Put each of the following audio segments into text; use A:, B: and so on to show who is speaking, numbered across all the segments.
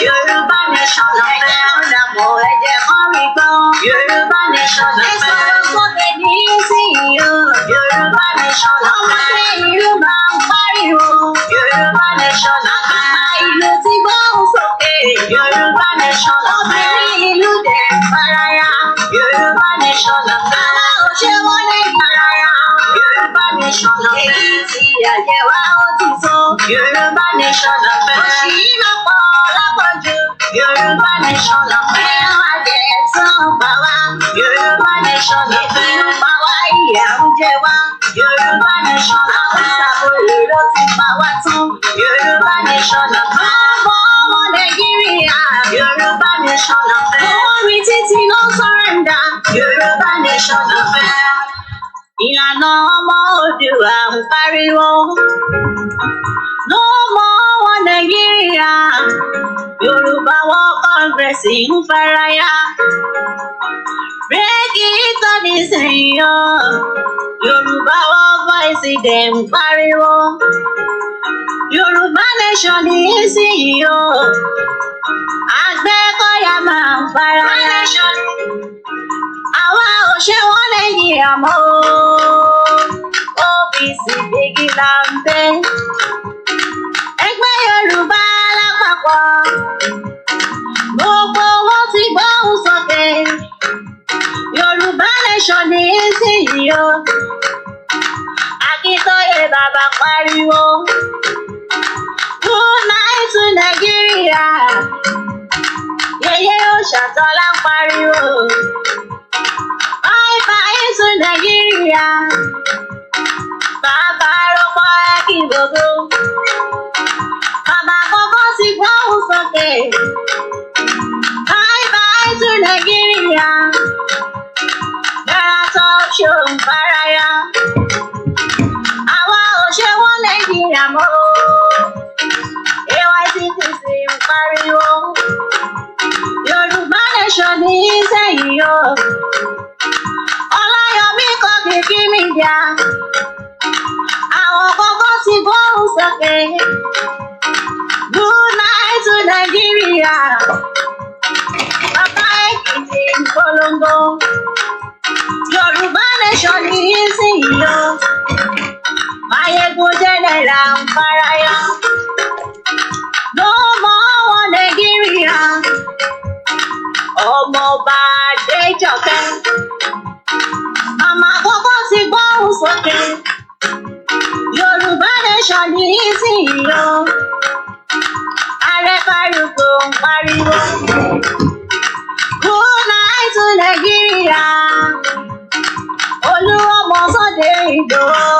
A: Yoruba nation la fẹ́. Ọ̀dà mọ̀ ẹ̀jẹ̀ kan rí gbọ́. Yoruba nation la fẹ́. Ẹ̀sọ́ sókè ní ìsinyìí o. Yoruba nation la fẹ́. Ọmọdé ìlú máa ń pariwo. Yoruba nation la fẹ́. Ìlú ti gbóhùn sókè. Yoruba nation la fẹ́. Obìnrin ìlú dẹ̀ ń faraya. Yoruba nation la fẹ́. Àwa ò ṣe wọlé ìfaraya. Yoruba nation la fẹ́. Èyí tí àjẹ́ wa ó ti tó. Yoruba nation la fẹ́. Òṣì yìí máa pọ̀ lápọ̀jù. Yoruba nation la fẹ́. Àjẹ́ tún pa wá. Yoruba nation la fẹ́. Ìlú pa wá ìyà ń jẹ wá. Yoruba nation la fẹ́. Àbòlè ló ti pa wá tán. Yoruba nation la fẹ́. Ọmọ Nàìjíríà. Yoruba nation la fẹ́. Orí títí ló sọ̀rẹ́ndà. Yoruba nation la fẹ́. Ìlànà ọmọ Oòduà ń pariwo. No more wọn Nàìjíríà. Yorùbá World Congress ń faraya. Break it all nísìnyí o. Yorùbá World Voice dẹ̀ ń pariwo. Yorùbá nation nísìnyí o. Àgbẹ̀kọ̀yà máa ń faraya. Àwa ò ṣe wọ́n Nàìjíríà mọ́ o. OPC bígí là ń bẹ́. Ẹgbẹ́ Yorùbá lápapọ̀. Gbogbo wọn ti gbóhùn sókè. Yorùbá nation nísìnyí o. Akíntóyè bàbá pariwo. Good night to Nigeria. Yèyé Òṣàtọ́lá pariwo. Bye bye to Nigeria. Bàbá rọ́pọ̀ kí gbogbo. Bàbá kọ́kọ́ ti gbóhùn sókè. Bye bye to Nigeria. Dára tó ṣó ń faraya. Àwa ò ṣe wọ́n Nàìjíríà mọ́ o. AYCTC ń pariwo. Yorùbá nation ní ìsẹ̀yìn o. Ọláyọmí kọ́ kìkì mídíà. Àwọn kọ́kọ́ ti gbóhùn sókè. Good night to Nigeria. Bàbá Èkìtì ń polongo. Yorùbá nation ní ìsìnyí o. Máyégún jẹ́nẹ̀rà ń faraya. No more wọn Nàìjíríà. Ọmọọba Adéjọkẹ́. Màmá kọ́kọ́ ti gbóhùn sókè. Yorùbá nation ní ìsinyìí o. Ààrẹ Fárúkù ń pariwo. Good night to Nigeria. Olúọmọ Sunday Igboho.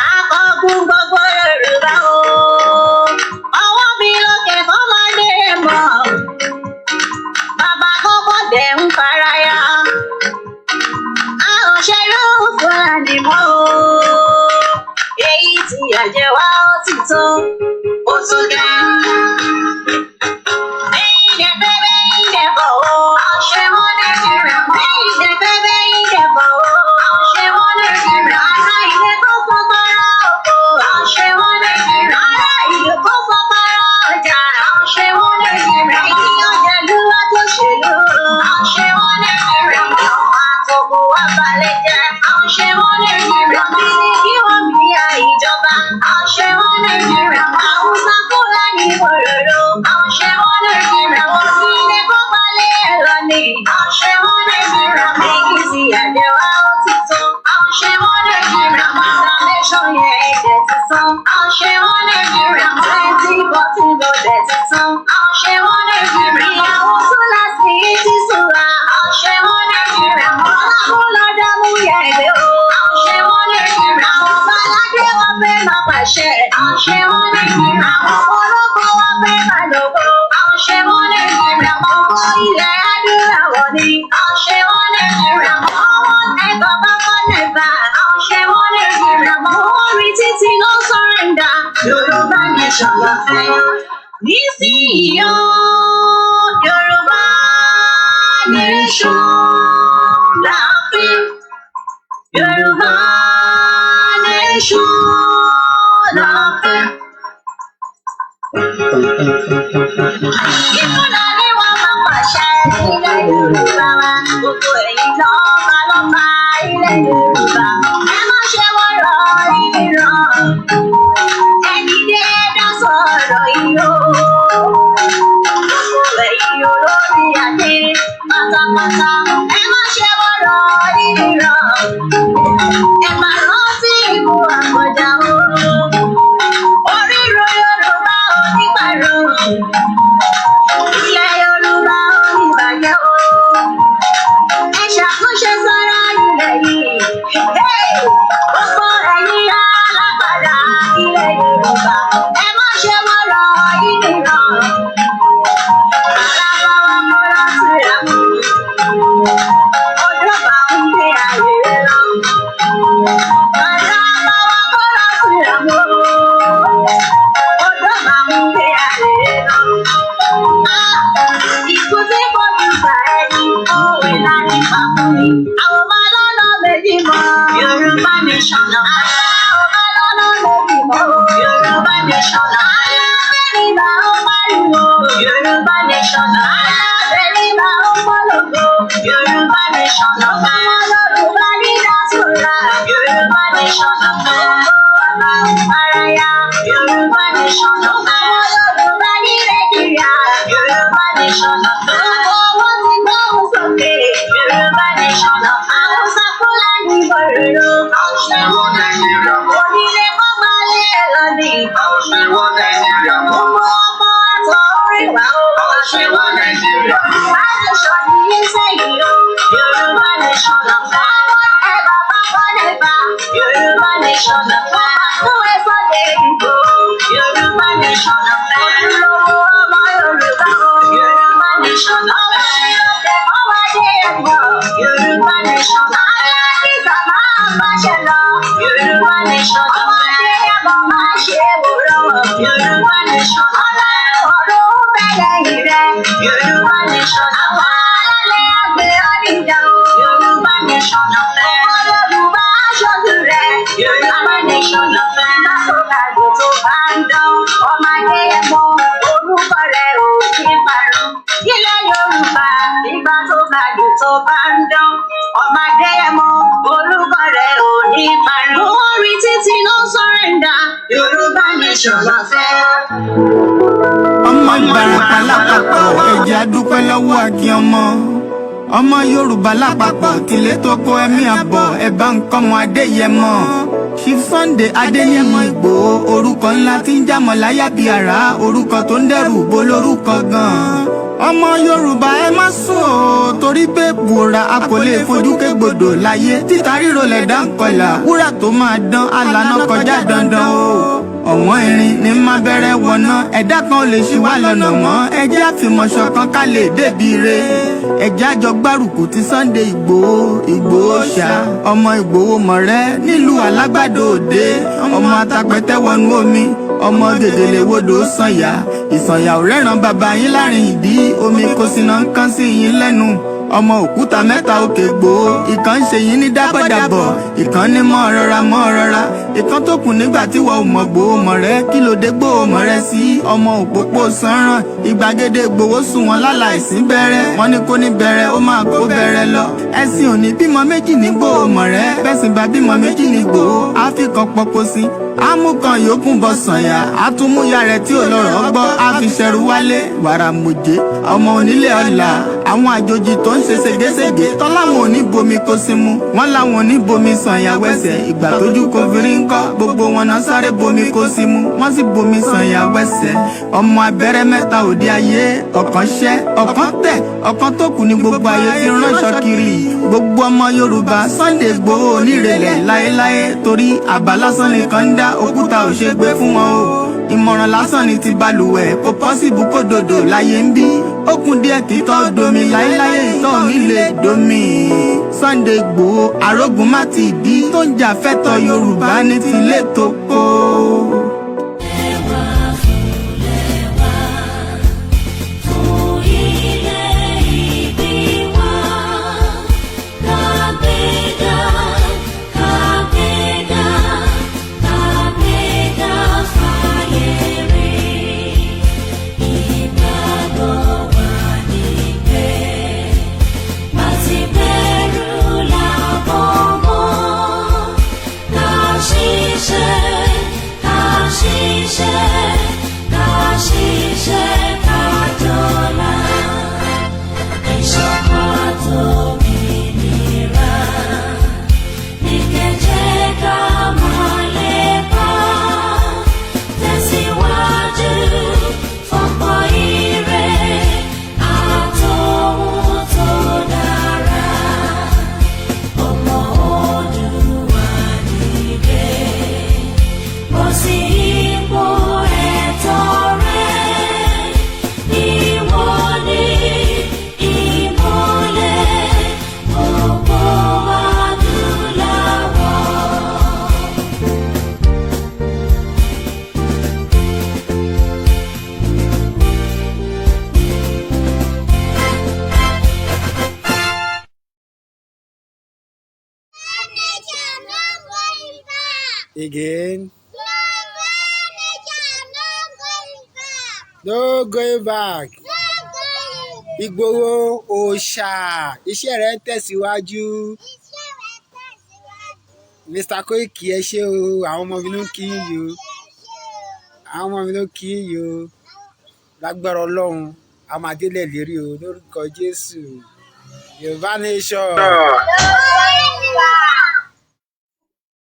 A: Akọgun gbogbo Yorùbá o. Ọwọ́ mi lókè fọ́mọdé mọ̀. Bàbá kọ́kọ́ dẹ̀ ń faraya. A ò ṣerú Fúlàní mọ́ o. Èyí tí àjẹ́ wa ó ti tó. Ó tún dẹ́. Nísìnyí o, Yorùbá nation la fẹ́. Yorùbá nation la fẹ́. Ìkúnlẹ̀ ni wọ́n máa pàṣẹ ilẹ̀ Yorùbá wa. Gbogbo ẹ̀yin lọ́ba ilẹ̀ Yorùbá. Ẹ má ṣe wọ́n rọ ìran. Ẹni dé dá sọ̀rọ̀ ìyó. Gbogbo ẹ̀yin olórí adé pátápátá. Ẹ má ṣe wọ́n rọ ìran. Ẹ má rántí ikú àkọjá o. Oríro Yorùbá ò ní parun. Ilẹ̀ Yorùbá ò ní bàjẹ́ o. Ẹ ṣàtúnṣe sára ilẹ̀ yìí. Gbogbo ẹ̀yin alágbádá ilẹ̀ Yorùbá. Ẹ má ṣe wọ́n rọ ìran. Bàbá wa mo lọ síra mú. Odò bá ń gbé ayé lọ. Bàbá wa mo lọ síra mú. Odò bá ń gbé ayé lọ. Ikú tí kò ní gbà ẹni, òwe láti pa fún mi. Àwọn ọmọ lọ́nà méjì mọ́. Yorùbá nation náà. Àwọn ọmọ lọ́nà méjì mọ́. Yorùbá nation náà. Alábẹ́ni là ń pariwo. Yorùbá nation náà. Alábẹ́ni là ń polongo. Yorùbá nation náà. Ọmọ Yorùbá ní dásùnra. Yorùbá nation náà. Ọmọ àràyà. Yorùbá nation náà. Ọmọ Yorùbá ní Nàìjíríà. Yorùbá nation náà. Owó ti gbóhùn sókè. Yorùbá nation náà. Hausa Fúlàní bọ̀rọ̀.
B: Àṣìwọ́ Nàìjíríà mọ́.
A: Onílé kọ́ balẹ̀ lọ́nìí.
B: Àṣìwọ́ Nàìjíríà mọ́.
A: Ọmọ àtọ̀ orí wa o.
B: Àṣìwọ́ Nàìjíríà mọ́.
A: Láti sọ ní sẹ́yìn o. Yorùbá nation náà. Forward ẹ bàbá fọ́nẹ́fà. Yorùbá nation náà. Fún ẹ̀fọ́ dé ìbò. Yorùbá nation náà. Ojúlówó ọmọ Yorùbá o. Yorùbá nation náà. Ọ̀pẹ̀ ọwọ́ dé ẹ̀gbọ́. Yorùbá nation náà. Aláàbíkà máa báṣẹ lọ. Yorùbá nation náà. Ọmọdé ẹ̀bọ̀ máa ṣe wòrán. Yorùbá nation náà. Ọlọ́run bẹ̀rẹ̀ ìrẹ́. Yorùbá nation náà. Àwọn alálẹ̀ àgbẹ̀ ọ̀nìjà o. Yorùbá nation náà. Ọmọ Yorùbá aṣojú rẹ̀. Yorùbá nation náà. Lásòkàdù tó bá ń dán. Ọmọdé ẹ̀mọ́ orúkọ rẹ̀ ò ní parun. Ilẹ̀ Yorùbá nígbà tó kàdù tó bá ń dán. Ọmọdé ẹ̀mọ́ orúkọ rẹ̀ ò ní parun. Orí títí ló sọ́rẹ́ndà. Yorùbá nation la fẹ́.
C: Ọmọ Ìbàràpá lápapọ̀ ẹ̀jẹ̀ adúpẹ́ lọ́wọ́ Akin ọmọ Yorùbá lápapọ̀ tìlé tó kó ẹ̀mí àbọ̀ ẹ̀bá nǹkan mọ Adéyẹmọ Chief Sunday Adéyẹmọ Ìgbòho orúkọ ńlá tí ń jámọ̀ láyà bí àrá orúkọ tó ń dẹrù bo lórúkọ gan-an. Ọmọ Yorùbá ẹ má sùn o torí pé bùrà a kò lè fojú kégbodò láyé títa ríro lẹ̀dá ń kọlà wúrà tó máa dán alànà kọjá dandan o. Ọ̀wọ́n irin ní má bẹ̀rẹ̀ wọ̀nà ẹ̀dá kan ò lè ṣì wá lọ́nà mọ́ ẹjẹ́ àfìmọ̀ṣọ̀ kan ká lè débi re ẹjẹ́ àjọ gbárùkù ti Sunday Ìgbòho ṣá ọmọ Ìgbòho mọ̀rẹ́ nílùú Alágbàdo Òde ọmọ atapẹ̀tẹ̀ wọnú omi ọmọ gèdèlè wodò sànyà ìsànyà ò rẹ́ràn bàbá yín láàrin ìdí omi kò síná ń kán sí yín lẹ́nu ọmọ òkúta mẹ́ta òkè Ìgbòho ìkan ń ṣe yín ní dábọ̀dàbọ̀ ìkan ní mọ́ rọra ìkan tó kù nígbà tí wọ́n ò mọ̀ Ìgbòho mọ̀rẹ́ kí ló dé Ìgbòho mọ̀rẹ́ sí ọmọ òpópó sanran ìgbàgede Ìgbòho sùn wọn láláìsí bẹ̀rẹ̀ wọn ní kó ní bẹ̀rẹ̀ ó máa kó bẹ̀rẹ̀ lọ ẹ̀sìn òní bímọ méjì ní Ìgbòho mọ̀rẹ́ bẹ́sìn bá bímọ méjì ní Ìgbòho àfikàn pọpọ sí amúkan yòókù bọ sànyà àtúmúyà rẹ̀ tí ò lọ́rọ̀ gbọ́ àfiṣẹrù wálé wàrà mòjé ọmọ onílé ọlà àwọn àjòjì tó ń ṣe ségesège tọ́láwọn ò ní bomi kó sí mu wọ́n láwọn ò ní bomi sànyà wẹ́sẹ̀ ìgbà tójú kò fi rí ńkọ́ gbogbo wọn náà sáré bomi kó sí mu wọ́n sì bomi sànyà wẹ́sẹ̀ ọmọ abẹ́rẹ́ mẹ́ta òde ayé ọ̀kan ṣẹ́ ọ̀kan tẹ̀ ọ̀kan tó kù ní gbogbo ayé ti ránṣọ kiri gbogbo ọmọ Yorùbá Sunday Ìgbòho onírèlẹ̀ láéláé torí àbá lásán nìkan ń dá òkúta ò ṣe gbé fún wọn o ìmọ̀ràn lásán ni ti balùwẹ̀ kò pọ́sibú kó dòdò láyé ń bí ó kún díẹ̀ kí tọ́ domi láéláyé ìtọ́ mi lè domi Sunday Ìgbòho arógun má ti dí tó ń jà fẹ́tọ̀ Yorùbá ní tilé tó kó. Again. No going back. Ìgbòho òòṣà iṣẹ́ rẹ̀ ń tẹ̀síwájú. Mr. Koiki ẹ ṣé o, àwọn ọmọ mi ló ń kí yín o. Àwọn ọmọ mi ló ń kí yín o. Lágbára Ọlọ́run, a máa délẹ̀ lérí o lórúkọ Jésù. Yorùbá nation.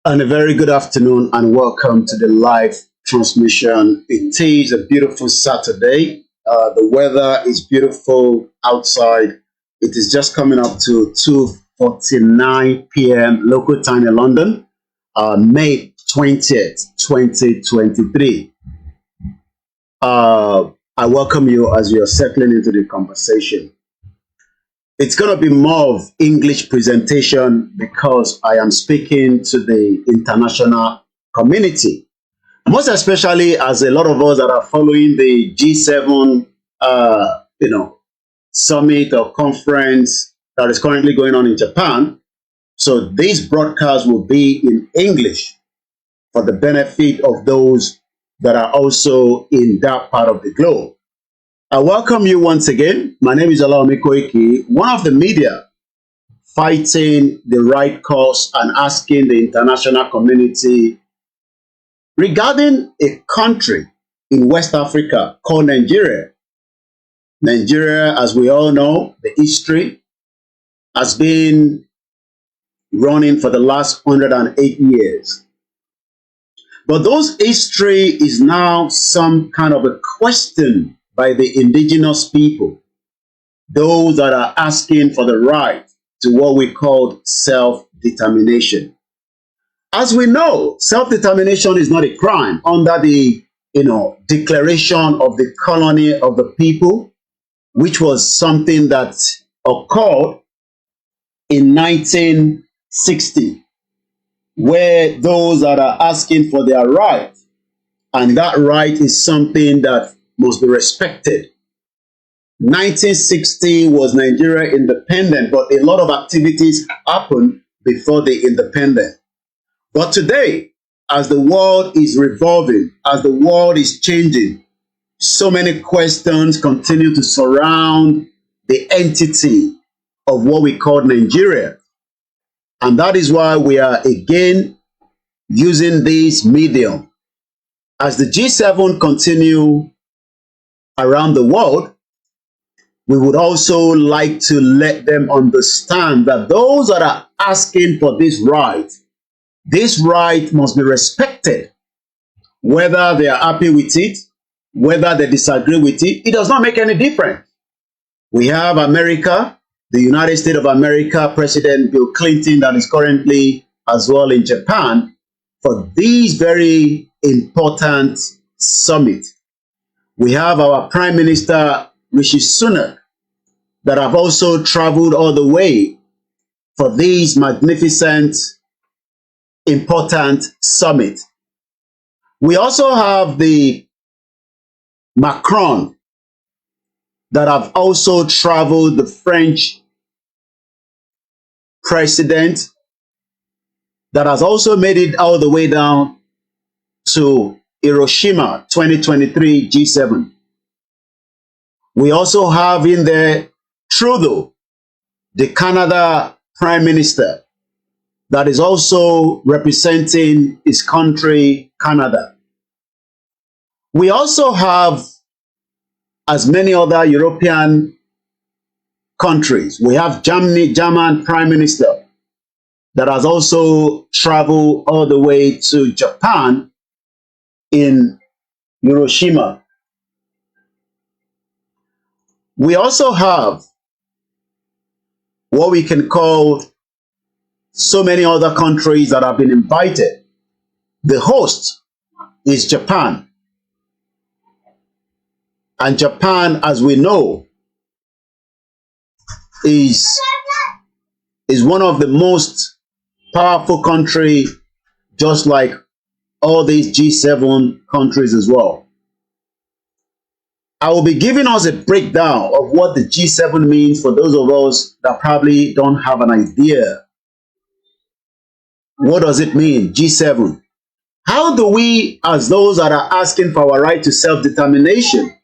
D: And a very good afternoon and welcome to the live transmission. It is a beautiful Saturday. The weather is beautiful outside. It is just coming up to 2:49 p.m. local time in London, May 20th, 2023. I welcome you as you're settling into the conversation. It's going to be more of English presentation because I am speaking to the international community. Most especially as a lot of us that are following the G7, summit or conference that is currently going on in Japan. So this broadcast will be in English for the benefit of those that are also in that part of the globe. I welcome you once again. My name is Alawami Koiki, one of the media fighting the right cause and asking the international community regarding a country in West Africa called Nigeria. Nigeria, as we all know, the history has been running for the last 108 years. But those history is now some kind of a question by the indigenous people, those that are asking for the right to what we call self-determination. As we know, self-determination is not a crime under the declaration of the colony of the people, which was something that occurred in 1960, where those that are asking for their right, and that right is something that must be respected. 1960 was Nigeria independent, but a lot of activities happened before the independence. But today, as the world is revolving, as the world is changing, so many questions continue to surround the entity of what we call Nigeria. And that is why we are again using this medium. As the G7 continue around the world, we would also like to let them understand that those that are asking for this right must be respected. Whether they are happy with it, whether they disagree with it, it does not make any difference. We have America, the United States of America, President Bill Clinton, that is currently as well in Japan for these very important summits. We have our Prime Minister, Rishi Sunak, that have also traveled all the way for these magnificent, important summit. We also have the Macron that have also traveled, the French president that has also made it all the way down to Hiroshima 2023 G7. We also have in there Trudeau, the Canada Prime Minister, that is also representing his country, Canada. We also have as many other European countries. We have German Prime Minister that has also traveled all the way to Japan in Hiroshima. We also have what we can call so many other countries that have been invited. The host is Japan. And Japan, as we know, is one of the most powerful country, just like all these G7 countries as well. I will be giving us a breakdown of what the G7 means for those of us that probably don't have an idea. What does it mean, G7? How do we, as those that are asking for our right to self-determination,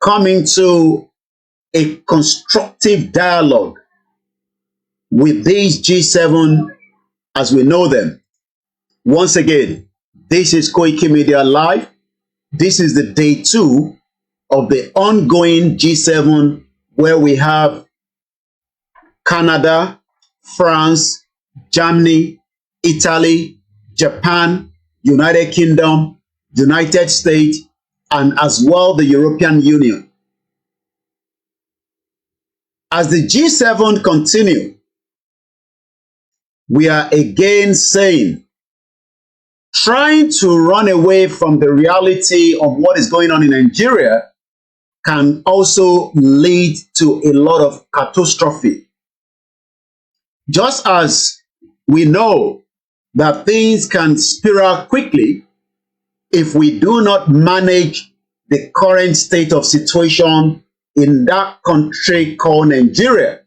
D: come into a constructive dialogue with these G7 as we know them? Once again, this is Koiki Media Live. This is the day 2 of the ongoing G7, where we have Canada, France, Germany, Italy, Japan, United Kingdom, United States, and as well the European Union. As the G7 continue, we are again saying, trying to run away from the reality of what is going on in Nigeria can also lead to a lot of catastrophe. Just as we know that things can spiral quickly if we do not manage the current state of situation in that country called Nigeria.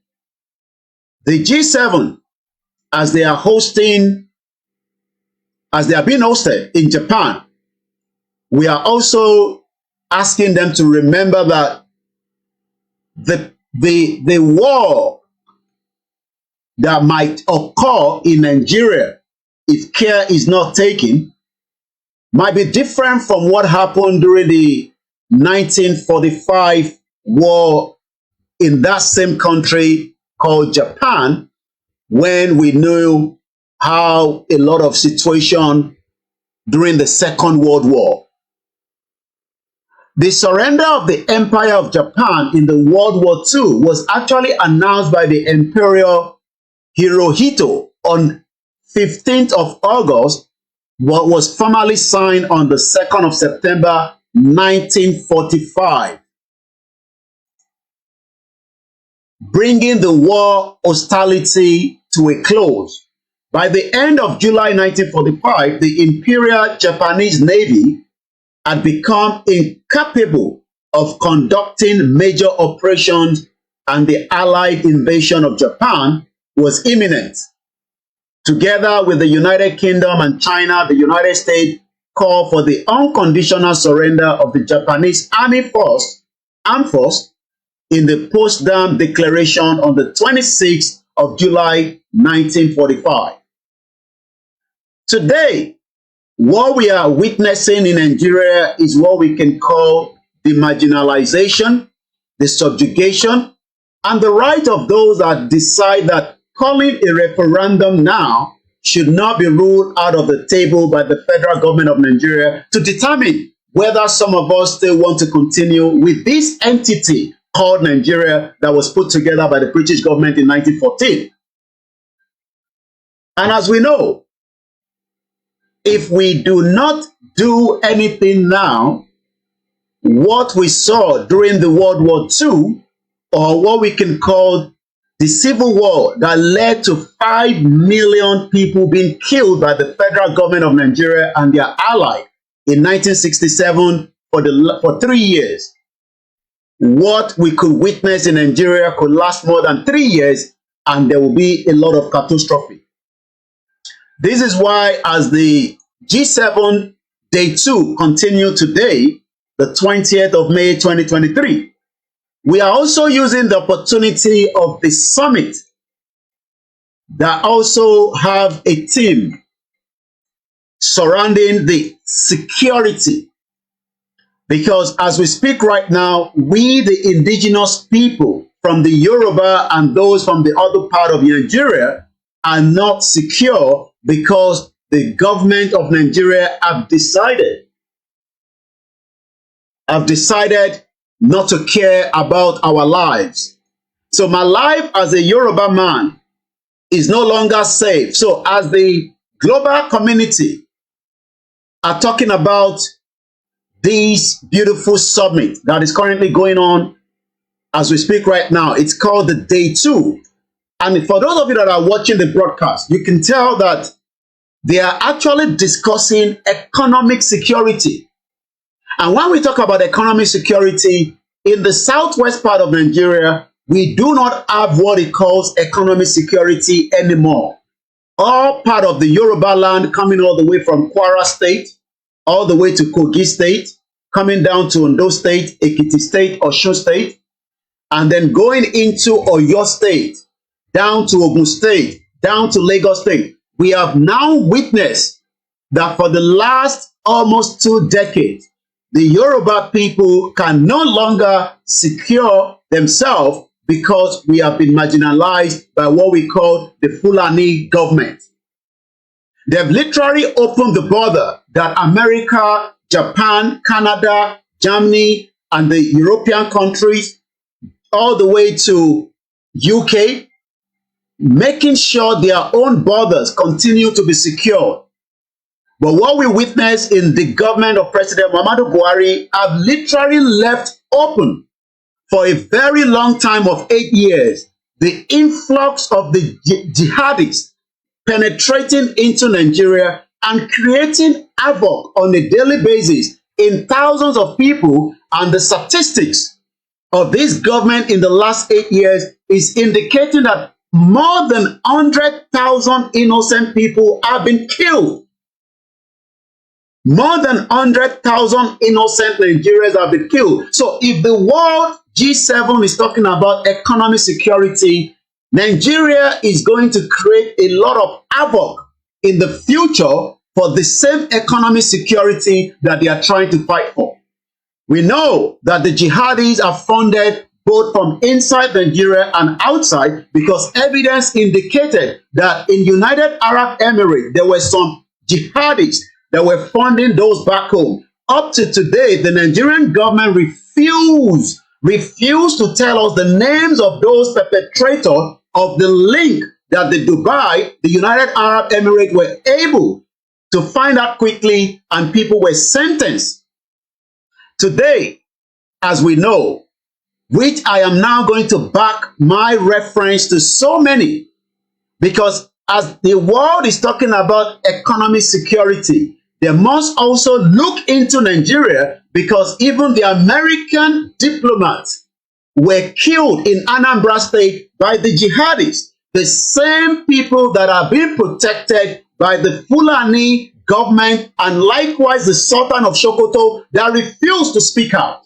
D: The G7, as they are being hosted in Japan, we are also asking them to remember that the war that might occur in Nigeria, if care is not taken, might be different from what happened during the 1945 war in that same country called Japan, when we knew how a lot of situation during the Second World War. The surrender of the Empire of Japan in the World War II was actually announced by the Emperor Hirohito on 15th of August, but was formally signed on the 2nd of September 1945, bringing the war hostility to a close. By the end of July 1945, the Imperial Japanese Navy had become incapable of conducting major operations, and the Allied invasion of Japan was imminent. Together with the United Kingdom and China, the United States called for the unconditional surrender of the Japanese armed force in the Potsdam Declaration on the 26th of July 1945. Today, what we are witnessing in Nigeria is what we can call the marginalization, the subjugation, and the right of those that decide that calling a referendum now should not be ruled out of the table by the federal government of Nigeria to determine whether some of us still want to continue with this entity called Nigeria that was put together by the British government in 1914. And as we know, if we do not do anything now, what we saw during the World War II, or what we can call the Civil War that led to 5 million people being killed by the federal government of Nigeria and their ally in 1967 for 3 years. What we could witness in Nigeria could last more than 3 years, and there will be a lot of catastrophe. This is why, as the G7 Day 2 continue today, the 20th of May 2023, we are also using the opportunity of the summit that also have a theme surrounding the security. Because as we speak right now, we, the indigenous people from the Yoruba and those from the other part of Nigeria, are not secure because the government of Nigeria have decided not to care about our lives. So my life as a Yoruba man is no longer safe. So as the global community are talking about this beautiful summit that is currently going on as we speak right now, it's called the Day 2. And for those of you that are watching the broadcast, you can tell that they are actually discussing economic security. And when we talk about economic security, in the southwest part of Nigeria, we do not have what it calls economic security anymore. all part of the Yoruba land, coming all the way from Kwara State, all the way to Kogi State, coming down to Ondo State, Ekiti State, Osun State, and then going into Oyo State, down to Ogun State, down to Lagos State. We have now witnessed that for the last almost 2 decades, the Yoruba people can no longer secure themselves because we have been marginalized by what we call the Fulani government. They've literally opened the border that America, Japan, Canada, Germany, and the European countries, all the way to UK, making sure their own borders continue to be secured. But what we witness in the government of President Muhammadu Buhari have literally left open for a very long time of 8 years, the influx of the jihadists penetrating into Nigeria and creating havoc on a daily basis in thousands of people. And the statistics of this government in the last 8 years is indicating that more than 100,000 innocent people have been killed. More than 100,000 innocent Nigerians have been killed. So if the world G7 is talking about economic security, Nigeria is going to create a lot of havoc in the future for the same economic security that they are trying to fight for. We know that the jihadis are funded both from inside Nigeria and outside, because evidence indicated that in United Arab Emirates, there were some jihadis that were funding those back home. Up to today, the Nigerian government refused to tell us the names of those perpetrators of the link that the United Arab Emirates, were able to find out quickly, and people were sentenced. Today, as we know, which I am now going to back my reference to so many, because as the world is talking about economic security, they must also look into Nigeria, because even the American diplomats were killed in Anambra State by the jihadists, the same people that are being protected by the Fulani government, and likewise the Sultan of Sokoto that refused to speak out.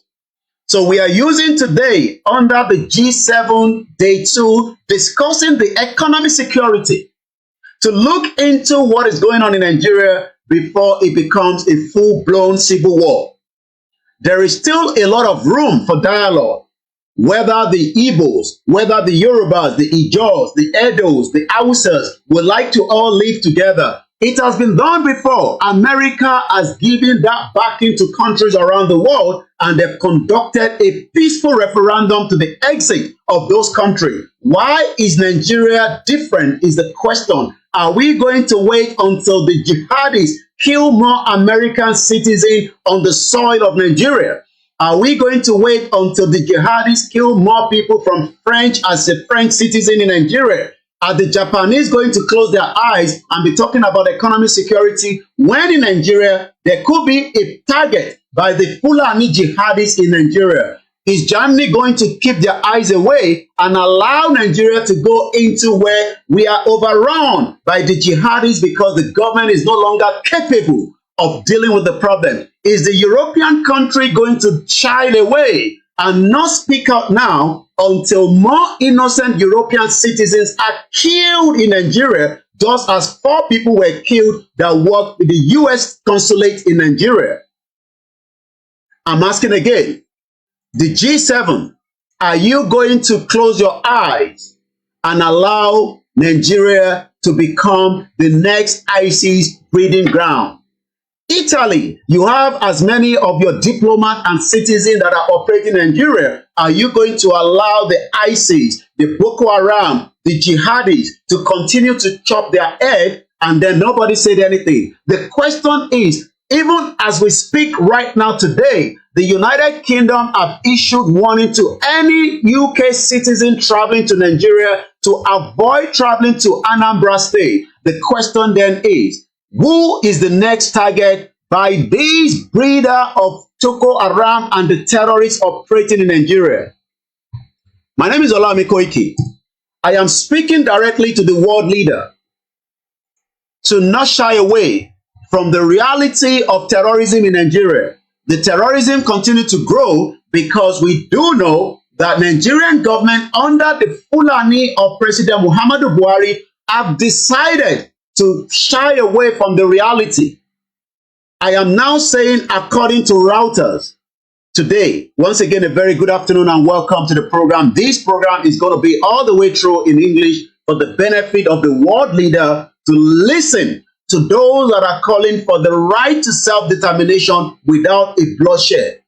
D: So we are using today, under the G7 Day 2, discussing the economic security, to look into what is going on in Nigeria before it becomes a full-blown civil war. There is still a lot of room for dialogue, whether the Igbos, whether the Yorubas, the Ijaws, the Edos, the Hausas would like to all live together. It has been done before. America has given that backing to countries around the world, and they've conducted a peaceful referendum to the exit of those countries. Why is Nigeria different is the question. Are we going to wait until the jihadis kill more American citizens on the soil of Nigeria? Are we going to wait until the jihadis kill more people from French as a French citizen in Nigeria? Are the Japanese going to close their eyes and be talking about economic security when in Nigeria there could be a target by the Fulani jihadists in Nigeria? Is Germany going to keep their eyes away and allow Nigeria to go into where we are overrun by the jihadists because the government is no longer capable of dealing with the problem? Is the European country going to shy away and not speak out now until more innocent European citizens are killed in Nigeria, just as 4 people were killed that worked with the US consulate in Nigeria? I'm asking again, the G7, are you going to close your eyes and allow Nigeria to become the next ISIS breeding ground? Italy, you have as many of your diplomats and citizens that are operating in Nigeria. Are you going to allow the ISIS, the Boko Haram, the jihadis to continue to chop their head and then nobody said anything? The question is, even as we speak right now today, the United Kingdom have issued warning to any UK citizen traveling to Nigeria to avoid traveling to Anambra State. The question then is, who is the next target by these breeder of Boko Haram and the terrorists operating in Nigeria? My name is Olami Koiki. I am speaking directly to the world leader. to not shy away from the reality of terrorism in Nigeria. The terrorism continues to grow because we do know that Nigerian government under the Fulani of President Muhammadu Buhari have decided to shy away from the reality. I am now saying, according to Reuters, today, once again, a very good afternoon and welcome to the program. This program is going to be all the way through in English for the benefit of the world leader to listen to those that are calling for the right to self-determination without a bloodshed.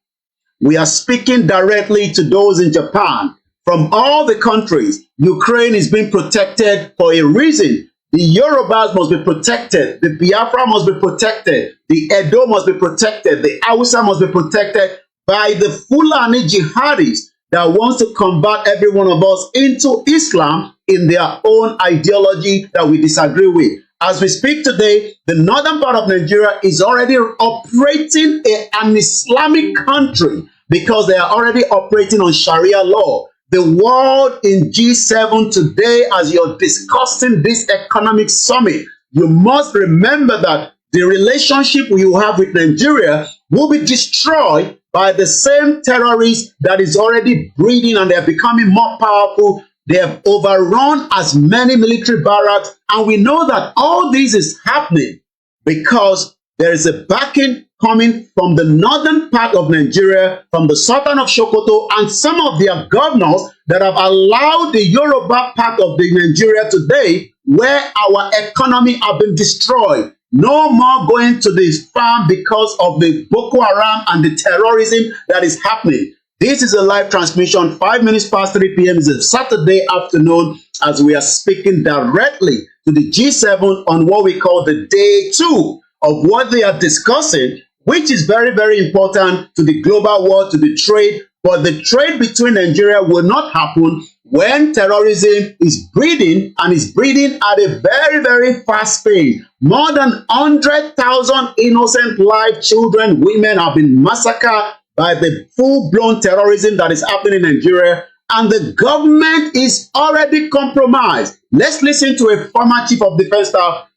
D: We are speaking directly to those in Japan. From all the countries, Ukraine is being protected for a reason. The Yorubas must be protected. The Biafra must be protected. The Edo must be protected. The Hausa must be protected by the Fulani jihadis that wants to convert every one of us into Islam in their own ideology that we disagree with. As we speak today, the northern part of Nigeria is already operating an Islamic country because they are already operating on Sharia law. The world in G7 today, as you're discussing this economic summit, you must remember that the relationship you have with Nigeria will be destroyed by the same terrorists that is already breeding, and they're becoming more powerful. They have overrun as many military barracks, and we know that all this is happening because there is a backing coming from the northern part of Nigeria, from the Sultan of Sokoto, and some of their governors that have allowed the Yoruba part of the Nigeria today, where our economy have been destroyed. No more going to the farm because of the Boko Haram and the terrorism that is happening. This is a live transmission. 5 minutes past 3 p.m. is a Saturday afternoon as we are speaking directly to the G7 on what we call the day 2 of what they are discussing, which is very, very important to the global world, to the trade. But the trade between Nigeria will not happen when terrorism is breeding, and is breeding at a very, very fast pace. More than 100,000 innocent live children, women have been massacred by the full-blown terrorism that is happening in Nigeria, and the government is already compromised. Let's listen to a former chief of defense staff,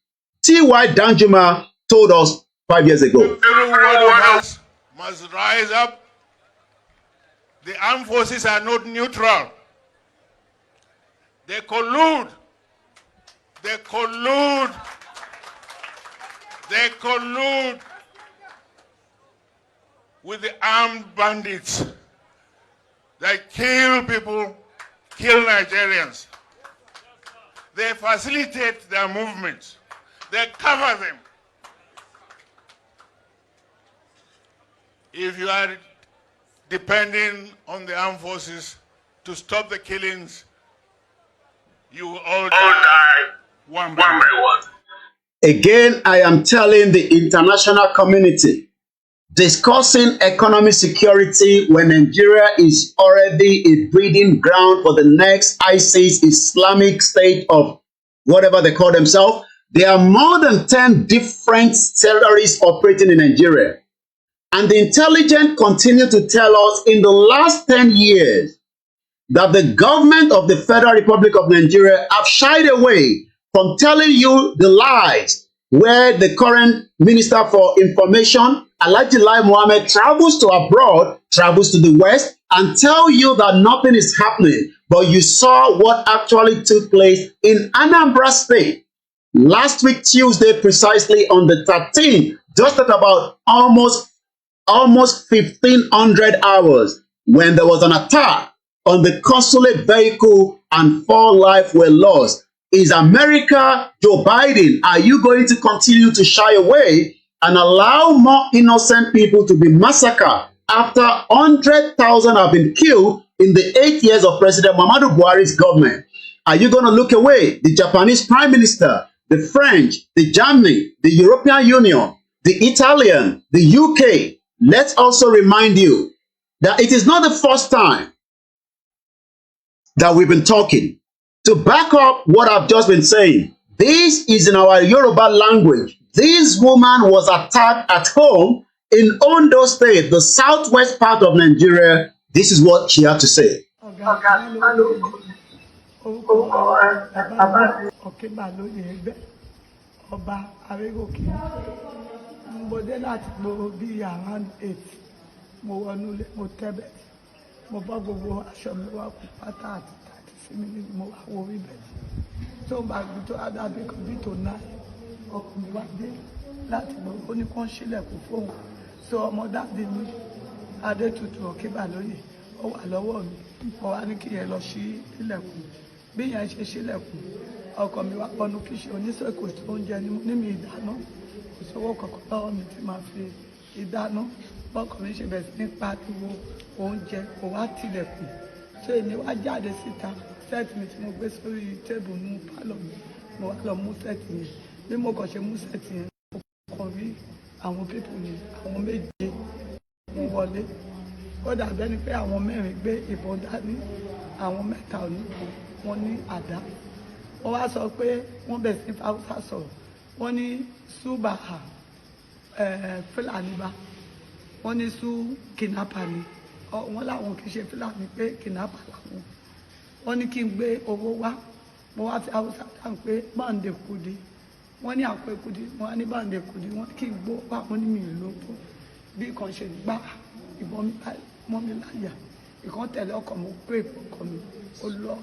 D: T.Y. Danjuma, told us 5 years ago.
E: Every one of us must rise up. The armed forces are not neutral. They collude. They collude. They collude with the armed bandits that kill people, kill Nigerians. They facilitate their movements. They cover them. If you are depending on the armed forces to stop the killings, you will all die one by one.
D: Again, I am telling the international community, discussing economic security when Nigeria is already a breeding ground for the next ISIS, Islamic State of whatever they call themselves. There are more than 10 different terrorists operating in Nigeria. And the intelligence continue to tell us in the last 10 years that the government of the Federal Republic of Nigeria have shied away from telling you the lies, where the current Minister for Information, Alhaji Lai Mohammed, travels to abroad, travels to the West, and tell you that nothing is happening. But you saw what actually took place in Anambra State last week, Tuesday, precisely on the 13th, just at about almost 1,500 hours, when there was an attack on the consulate vehicle and 4 lives were lost. Is America, Joe Biden, are you going to continue to shy away and allow more innocent people to be massacred after 100,000 have been killed in the 8 years of President Muhammadu Buhari's government? Are you going to look away? The Japanese Prime Minister, the French, the Germany, the European Union, the Italian, the UK. Let's also remind you that it is not the first time that we've been talking. To back up what I've just been saying, this is in our Yoruba language. This woman was attacked at home in Ondo State, the southwest part of Nigeria. This is what she had to say.
F: ọba Arégòkè mo dé láti gbòòrò bíi around 8 mo wọnú ilé mo tẹ́bẹ̀ mo bọ́ gbogbo aṣọ mi wá kú pátá àti tàbí sí mi nínú mo wá wo orí bẹ́ẹ̀ tó ń bá gbé tó adábí kan bí tó náà ọkùnrin wá dé láti gbòòrò ó ní kó ń ṣílẹ̀kùn fóun so ọmọ dáàdì mi Adétutù Òkèbàlóyè ó wà lọ́wọ́ mi mo wá ní kí yẹn lọ ṣí ilẹ̀kùn bí yẹn ṣe ṣílẹ̀kùn ọkọ mi wá pọnú kí ṣe oníṣègùn tó ń jẹ níbi ìdáná kò sówó kankan lọ́wọ́ mi tí máa fi ìdáná bọ́kọ mi ṣe bẹ̀rẹ̀ sí ní pariwo oúnjẹ kò wá tilẹ̀kùn ṣé èmi wá jáde síta sẹ́ẹ̀tì mi tí mo gbé sórí tébù nínú pálọ̀ mi mo wá lọ mú sẹ́ẹ̀tì yẹn bí mo kàn ṣe mú sẹ́ẹ̀tì yẹn mo kàn rí àwọn pípù yẹn àwọn méje ń wọlé ó dàbẹ́ ni pé àwọn mẹ́rin gbé ìbọn dání àwọn mẹ́ta ò ní wọn ní àdá wọ́n wá sọ pé wọ́n bẹ̀rẹ̀ sí Haúsá sọ̀rọ̀ wọ́n ní Súbàhà Fúlàní bá wọ́n ní sú kìnnápà ni wọ́n láwọn kì í ṣe Fúlàní pé kìnnápà làwọn wọ́n ní kí n gbé owó wá mo wá fi Haúsá dáhùn pé báńdé kùdí wọ́n ní àpò kùdí wọ́n ní báńdé kùdí wọ́n ní kí n gbó wá wọ́n ní mi ì lóko bí kan ṣe gbá ìbọn mọ́ mi láyà ìkan tẹ̀lé ọkọ̀ mo pé ọkọ̀ mi ó lọ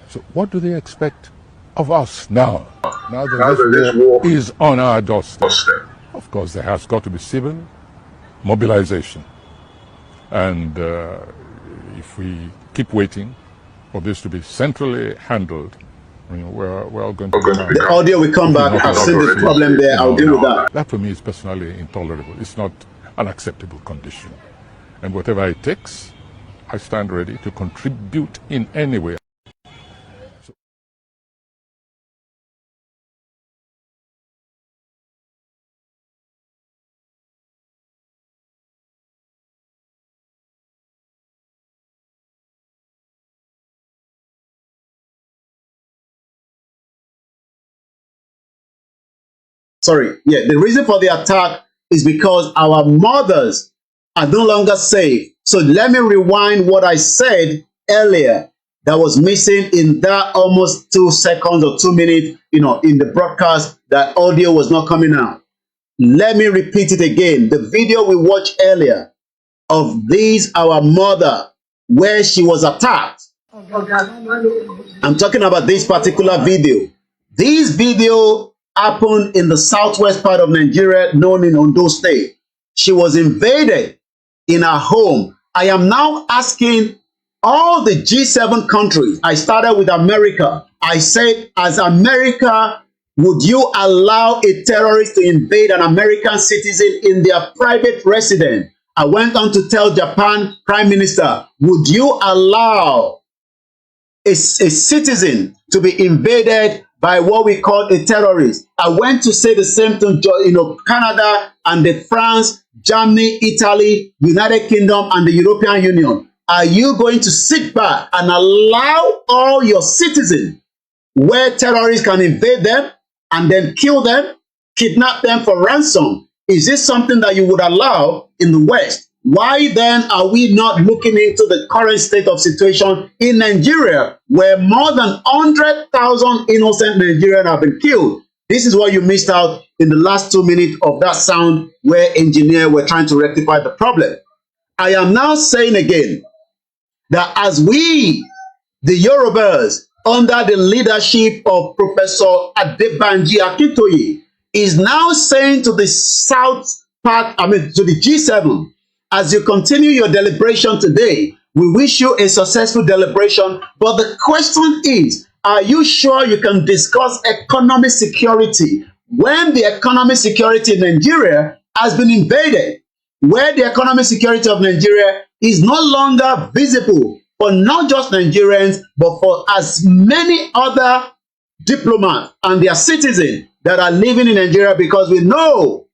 G: So what do they expect of us now? Now that this war is on our doorstep. Of course, there has got to be civil mobilization. And if we keep waiting for this to be centrally handled, we're all going to...
D: The audio will come back. I've seen the problem there. I'll deal with that.
G: That for me is personally intolerable. It's not an acceptable condition. And whatever it takes, I stand ready to contribute in any way.
D: Sorry, yeah, the reason for the attack is because our mothers are no longer safe. So let me rewind what I said earlier that was missing in that almost 2 seconds or 2 minutes, in the broadcast, that audio was not coming out. Let me repeat it again. The video we watched earlier of our mother, where she was attacked. I'm talking about this particular video. This video happened in the southwest part of Nigeria, known in Ondo State. She was invaded in her home. I am now asking all the G7 countries. I started with America. I said, as America, would you allow a terrorist to invade an American citizen in their private residence? I went on to tell Japan Prime Minister, would you allow a citizen to be invaded by what we call a terrorist? I went to say the same to Canada and France, Germany, Italy, United Kingdom, and the European Union. Are you going to sit back and allow all your citizens where terrorists can invade them and then kill them, kidnap them for ransom? Is this something that you would allow in the West? Why then are we not looking into the current state of situation in Nigeria, where more than 100,000 innocent Nigerians have been killed? This is what you missed out in the last 2 minutes of that sound where engineers were trying to rectify the problem. I am now saying again that as we, the Yorubas, under the leadership of Professor Adebanji Akintoye, is now saying to the to the G7, as you continue your deliberation today, we wish you a successful deliberation. But the question is, are you sure you can discuss economic security when the economic security in Nigeria has been invaded, where the economic security of Nigeria is no longer visible for not just Nigerians, but for as many other diplomats and their citizens that are living in Nigeria? Because we know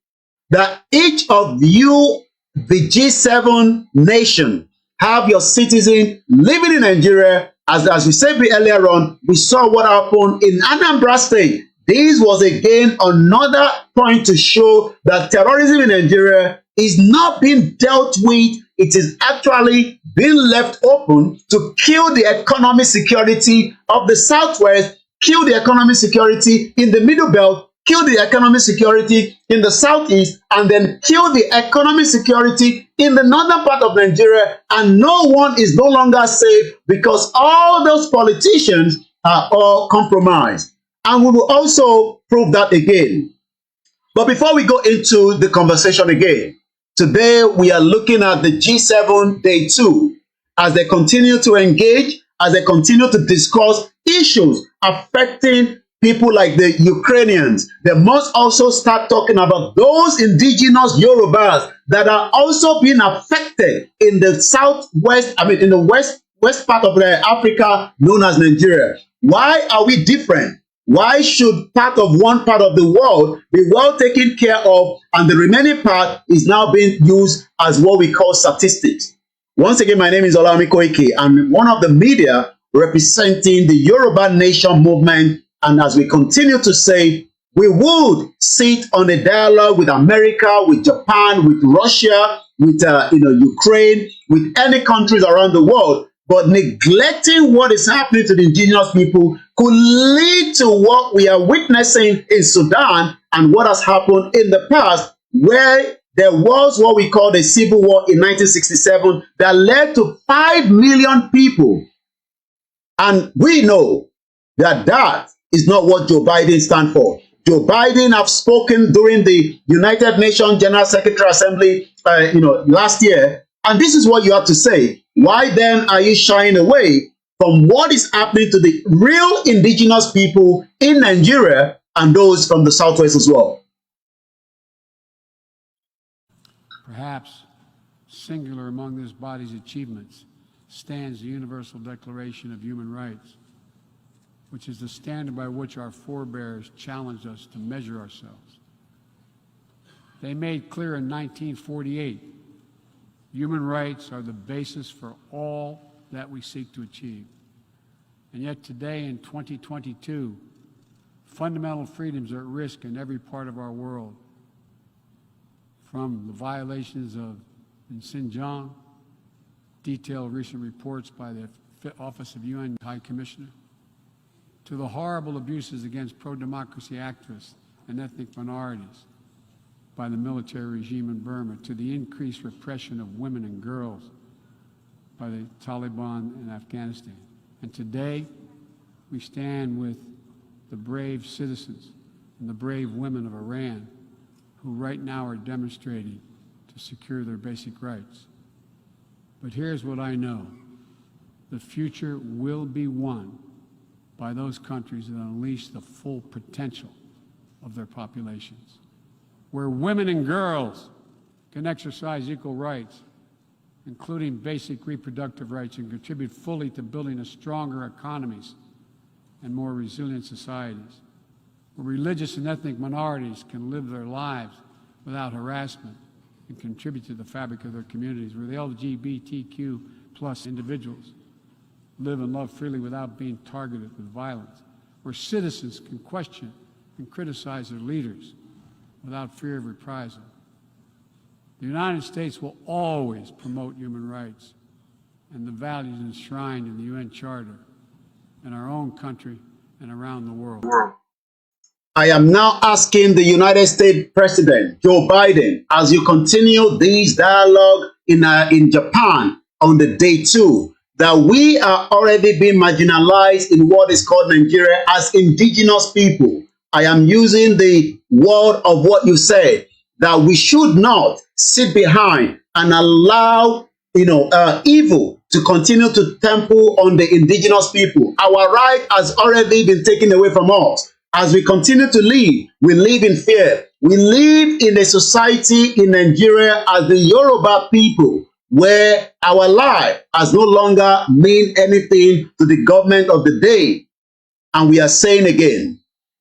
D: that each of you, the G7 nation, have your citizens living in Nigeria. As we said earlier on, we saw what happened in Anambra State. This was again another point to show that terrorism in Nigeria is not being dealt with. It is actually being left open to kill the economic security of the Southwest, kill the economic security in the Middle Belt, kill the economic security in the Southeast, and then kill the economic security in the northern part of Nigeria. And no one is no longer safe because all those politicians are all compromised. And we will also prove that again. But before we go into the conversation again, today we are looking at the G7 Day 2 as they continue to engage, as they continue to discuss issues affecting people like the Ukrainians. They must also start talking about those indigenous Yorubas that are also being affected in the southwest, in the west part of Africa known as Nigeria. Why are we different? Why should one part of the world be well taken care of and the remaining part is now being used as what we call statistics? Once again, my name is Olami Koike. I'm one of the media representing the Yoruba Nation movement. And as we continue to say, we would sit on a dialogue with America, with Japan, with Russia, with Ukraine, with any countries around the world. But neglecting what is happening to the indigenous people could lead to what we are witnessing in Sudan and what has happened in the past, where there was what we call the civil war in 1967 that led to 5 million people And we know that that is not what Joe Biden stands for. Joe Biden have spoken during the United Nations General Secretary Assembly, last year, and this is what you have to say. Why then are you shying away from what is happening to the real indigenous people in Nigeria and those from the Southwest as well?
H: Perhaps singular among this body's achievements stands the Universal Declaration of Human Rights, which is the standard by which our forebears challenged us to measure ourselves. They made clear in 1948, human rights are the basis for all that we seek to achieve. And yet today in 2022, fundamental freedoms are at risk in every part of our world, from the violations in Xinjiang, detailed recent reports by the Office of UN High Commissioner, to the horrible abuses against pro-democracy activists and ethnic minorities by the military regime in Burma, to the increased repression of women and girls by the Taliban in Afghanistan. And today, we stand with the brave citizens and the brave women of Iran who right now are demonstrating to secure their basic rights. But here's what I know. The future will be won by those countries that unleash the full potential of their populations, where women and girls can exercise equal rights, including basic reproductive rights, and contribute fully to building a stronger economies and more resilient societies, where religious and ethnic minorities can live their lives without harassment and contribute to the fabric of their communities, where the LGBTQ plus individuals live and love freely without being targeted with violence, where citizens can question and criticize their leaders without fear of reprisal. The United States will always promote human rights and the values enshrined in the UN Charter in our own country and around the world.
D: I am now asking the United States President, Joe Biden, as you continue this dialogue in Japan on the day 2, that we are already being marginalized in what is called Nigeria as indigenous people. I am using the word of what you said, that we should not sit behind and allow evil to continue to trample on the indigenous people. Our right has already been taken away from us. As we continue to live, we live in fear. We live in a society in Nigeria as the Yoruba people, where our life has no longer mean anything to the government of the day. And we are saying again,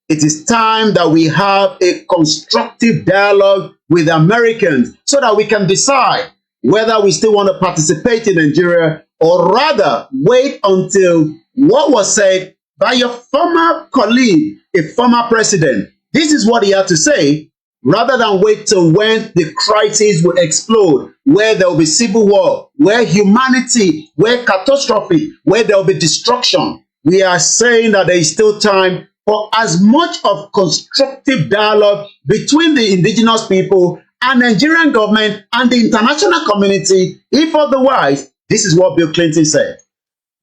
D: it is time that we have a constructive dialogue with Americans so that we can decide whether we still want to participate in Nigeria, or rather wait until what was said by your former colleague, a former president. This is what he had to say, rather than wait till when the crisis will explode, where there will be civil war, where humanity, where catastrophe, where there will be destruction. We are saying that there is still time for as much of constructive dialogue between the indigenous people and Nigerian government and the international community. If otherwise, this is what Bill Clinton said.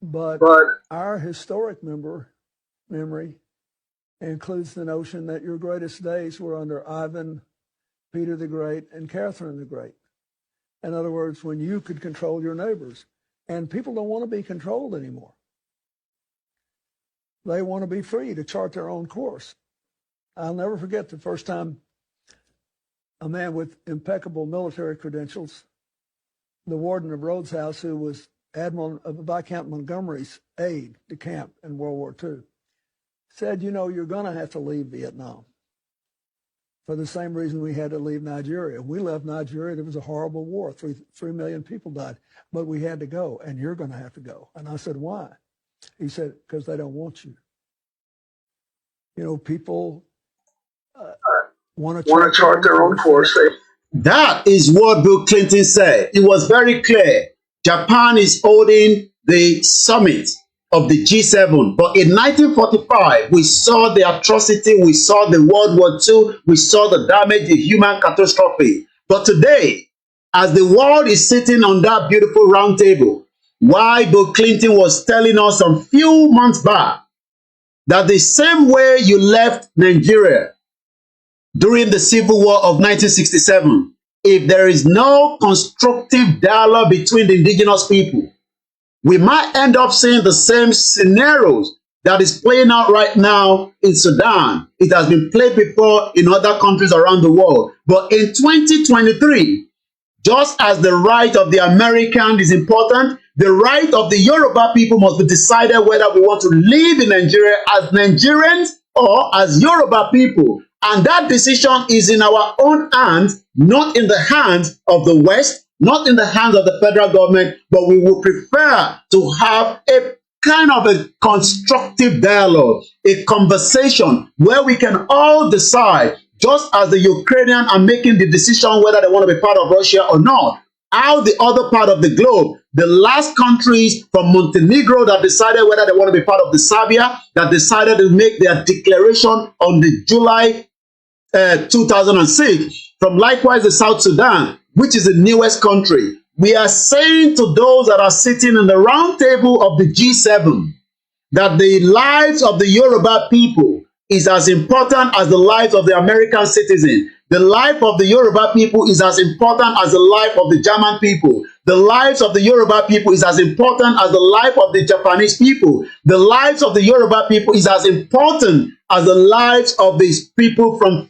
I: But our historic memory includes the notion that your greatest days were under Ivan, Peter the Great, and Catherine the Great. In other words, when you could control your neighbors. And people don't want to be controlled anymore. They want to be free to chart their own course. I'll never forget the first time a man with impeccable military credentials, the warden of Rhodes House, who was Viscount Montgomery's aide de camp in World War II, said, you're going to have to leave Vietnam for the same reason we had to leave Nigeria. We left Nigeria. There was a horrible war. 3 million people died, but we had to go, and you're going to have to go. And I said, why? He said, because they don't want you. People want to chart their own course.
D: That is what Bill Clinton said. It was very clear. Japan is holding the summit of the G7. But in 1945, we saw the atrocity, we saw the World War II, we saw the damage, the human catastrophe. But today, as the world is sitting on that beautiful round table, why Bill Clinton was telling us some few months back that the same way you left Nigeria during the Civil War of 1967, if there is no constructive dialogue between the indigenous people, we might end up seeing the same scenarios that is playing out right now in Sudan. It has been played before in other countries around the world. But in 2023, just as the right of the American is important, the right of the Yoruba people must be decided whether we want to live in Nigeria as Nigerians or as Yoruba people. And that decision is in our own hands, not in the hands of the West, not in the hands of the federal government, but we would prefer to have a kind of a constructive dialogue, a conversation where we can all decide, just as the Ukrainians are making the decision whether they want to be part of Russia or not, how the other part of the globe, the last countries from Montenegro that decided whether they want to be part of the Serbia, that decided to make their declaration on the July 2006, from likewise the South Sudan, which is the newest country. We are saying to those that are sitting in the round table of the G7 that the lives of the Yoruba people is as important as the lives of the American citizen. The life of the Yoruba people is as important as the life of the German people. The lives of the Yoruba people is as important as the life of the Japanese people. The lives of the Yoruba people is as important as the lives of these people from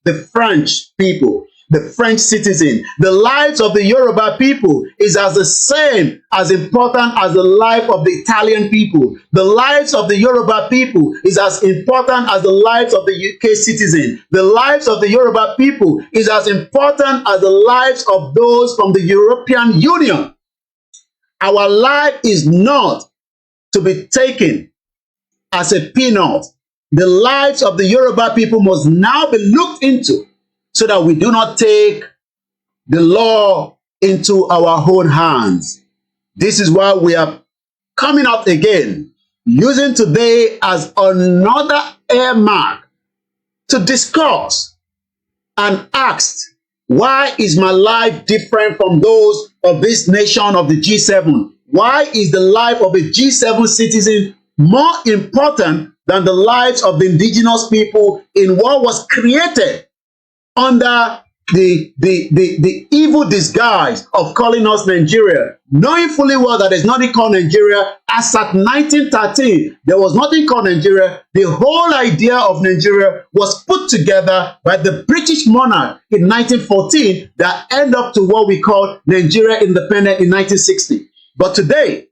D: the French people, the French citizen. The lives of the Yoruba people is as the same as important as the life of the Italian people. The lives of the Yoruba people is as important as the lives of the UK citizen. The lives of the Yoruba people is as important as the lives of those from the European Union. Our life is not to be taken as a peanut. The lives of the Yoruba people must now be looked into, so that we do not take the law into our own hands. This is why we are coming out again, using today as another earmark to discuss and ask, why is my life different from those of this nation of the G7? Why is the life of a G7 citizen more important than the lives of the indigenous people in what was created under the evil disguise of calling us Nigeria, knowing fully well that there's nothing called Nigeria? As at 1913, there was nothing called Nigeria. The whole idea of Nigeria was put together by the British monarch in 1914 that ended up to what we call Nigeria independent in 1960. But today,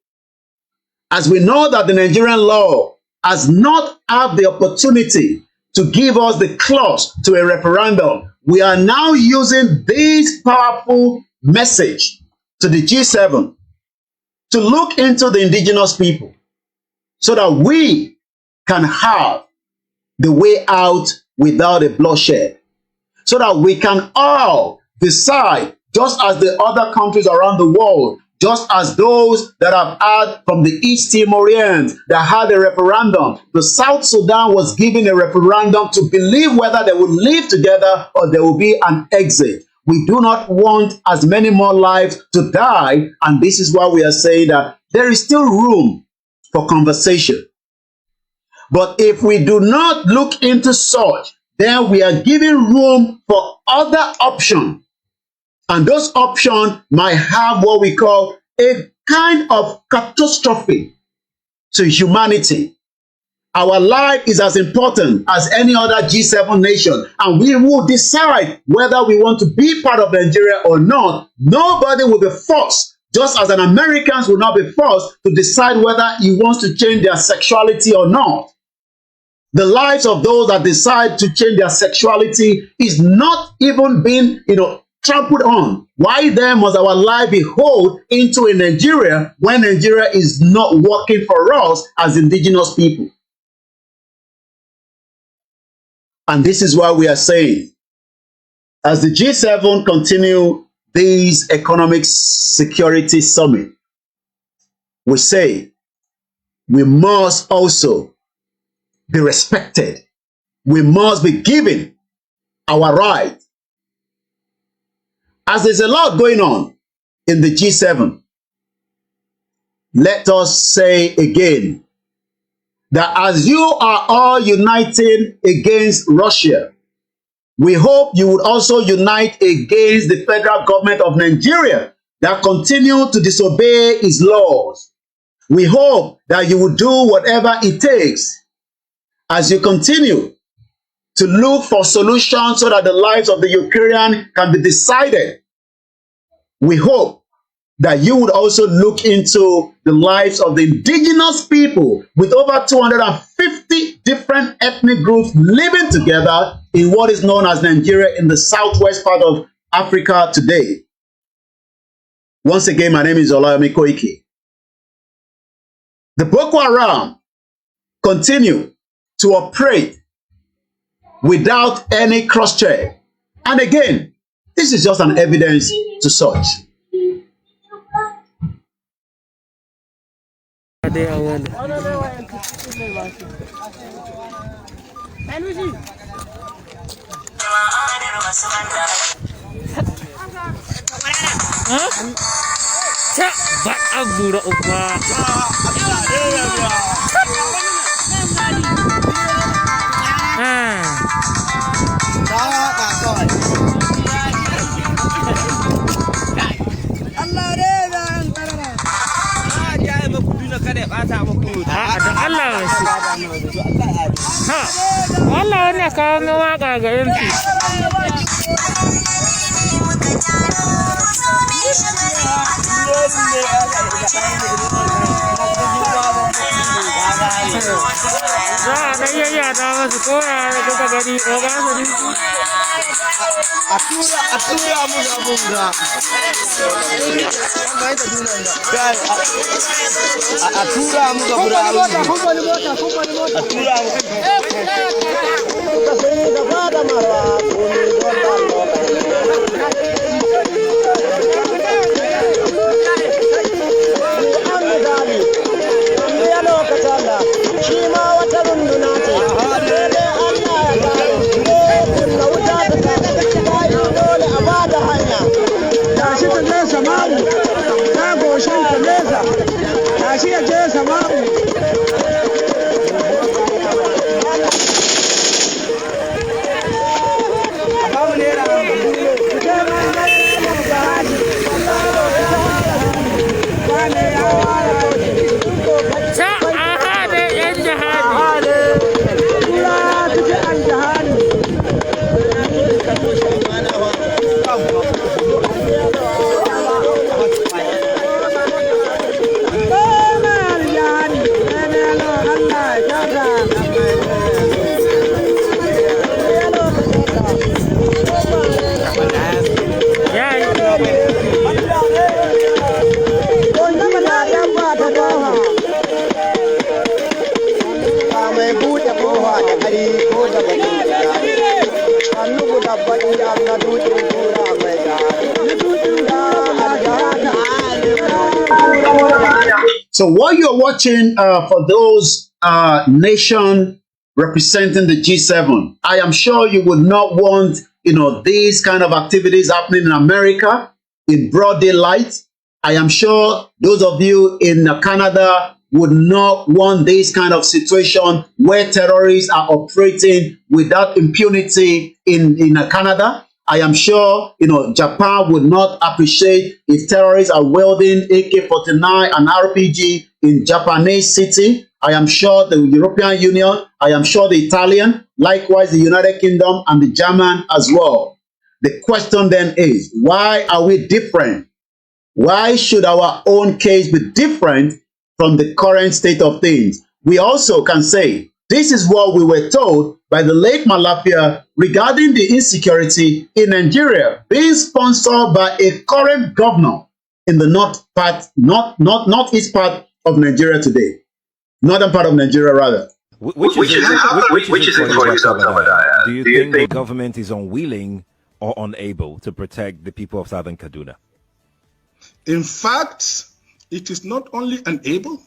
D: as we know that the Nigerian law has not had the opportunity to give us the clause to a referendum, we are now using this powerful message to the G7 to look into the indigenous people so that we can have the way out without a bloodshed, so that we can all decide, just as the other countries around the world, just as those that have had from the East Timorians that had a referendum. The South Sudan was given a referendum to believe whether they would live together or there will be an exit. We do not want as many more lives to die, and this is why we are saying that there is still room for conversation. But if we do not look into such, then we are giving room for other options. And those options might have what we call a kind of catastrophe to humanity. Our life is as important as any other G7 nation, and we will decide whether we want to be part of Nigeria or not. Nobody will be forced, just as an Americans will not be forced to decide whether he wants to change their sexuality or not. The lives of those that decide to change their sexuality is not even being, trampled on. Why then must our life be held into a Nigeria when Nigeria is not working for us as indigenous people? And this is why we are saying, as the G7 continue this economic security summit, we say we must also be respected. We must be given our right. As there's a lot going on in the G7, let us say again that as you are all uniting against Russia, we hope you would also unite against the federal government of Nigeria that continue to disobey its laws. We hope that you will do whatever it takes as you continue to look for solutions so that the lives of the Ukrainian can be decided. We hope that you would also look into the lives of the indigenous people with over 250 different ethnic groups living together in what is known as Nigeria in the southwest part of Africa today. Once again, my name is Olayomi Koiki. The Boko Haram continue to operate without any cross-check. And again, this is just an evidence to such. So what you're watching for those nation representing the G7, I am sure you would not want, these kind of activities happening in America in broad daylight. I am sure those of you in Canada would not want this kind of situation where terrorists are operating without impunity in Canada. I am sure, Japan would not appreciate if terrorists are wielding AK-49 and RPG in Japanese city. I am sure the European Union, I am sure the Italian, likewise the United Kingdom and the German as well. The question then is, why are we different? Why should our own case be different from the current state of things? We also can say, this is what we were told by the late Malafia regarding the insecurity in Nigeria being sponsored by a current governor in the northeast part of Nigeria today. Northern part of Nigeria, rather.
J: Which is it for you, Dr. Madaya? Do you think the government is unwilling or unable to protect the people of Southern Kaduna?
K: In fact, it is not only unable,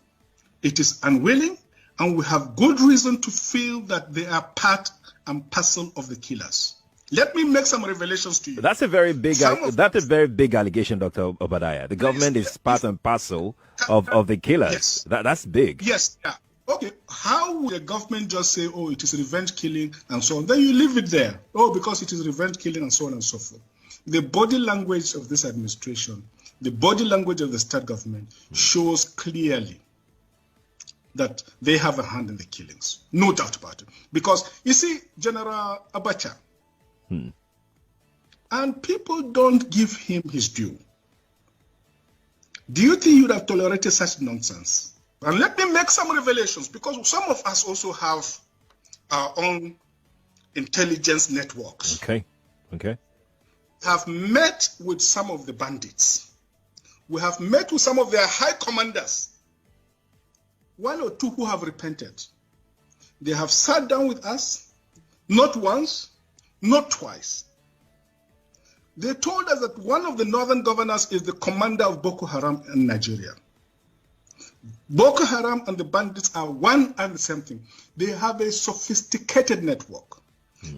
K: it is unwilling, and we have good reason to feel that they are part and parcel of the killers. Let me make some revelations to you.
J: That's a very big allegation, Dr. Obadiah. The government is part and parcel of the killers.
K: Yes.
J: That's big.
K: Yes. Yeah. Okay. How would the government just say, oh, it is revenge killing and so on? Then you leave it there. Oh, because it is revenge killing and so on and so forth. The body language of this administration, the body language of the state government shows clearly that they have a hand in the killings. No doubt about it. Because, you see, General Abacha, and people don't give him his due. Do you think you would have tolerated such nonsense? And let me make some revelations, because some of us also have our own intelligence networks.
J: Okay.
K: Have met with some of the bandits. We have met with some of their high commanders. One or two who have repented. They have sat down with us, not once, not twice. They told us that one of the northern governors is the commander of Boko Haram in Nigeria. Boko Haram and the bandits are one and the same thing. They have a sophisticated network.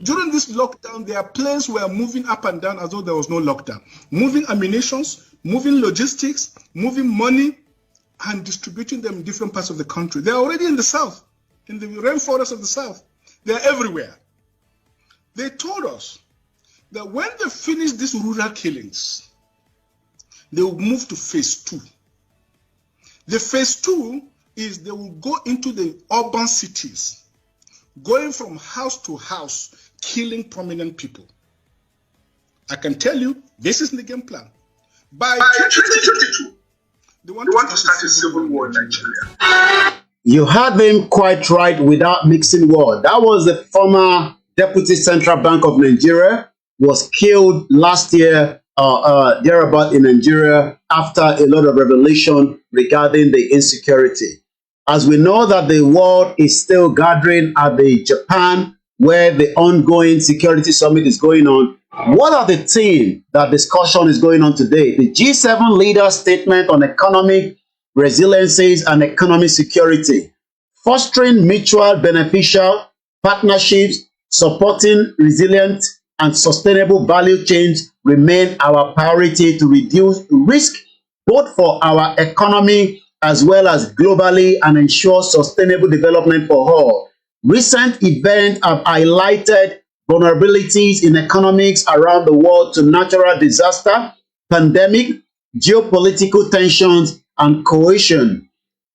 K: During this lockdown, their planes were moving up and down as though there was no lockdown. Moving ammunitions, moving logistics, moving money, and distributing them in different parts of the country. They're already in the south, in the rainforest of the south. They're everywhere. They told us that when they finish these rural killings, they will move to phase 2. The phase 2 is they will go into the urban cities, going from house to house, killing prominent people. I can tell you, this is the game plan. By 2022, they want to start a civil war in Nigeria.
D: You heard them quite right without mixing words. That was the former Deputy Central Bank of Nigeria, was killed last year thereabout in Nigeria after a lot of revelation regarding the insecurity. As we know that the world is still gathering at the Japan, where the ongoing security summit is going on, what are the themes that discussion is going on today? The G7 leader statement on economic resiliencies and economic security, fostering mutual beneficial partnerships, supporting resilient and sustainable value chains remain our priority to reduce risk both for our economy as well as globally and ensure sustainable development for all. Recent events have highlighted vulnerabilities in economics around the world to natural disaster, pandemic, geopolitical tensions, and cohesion.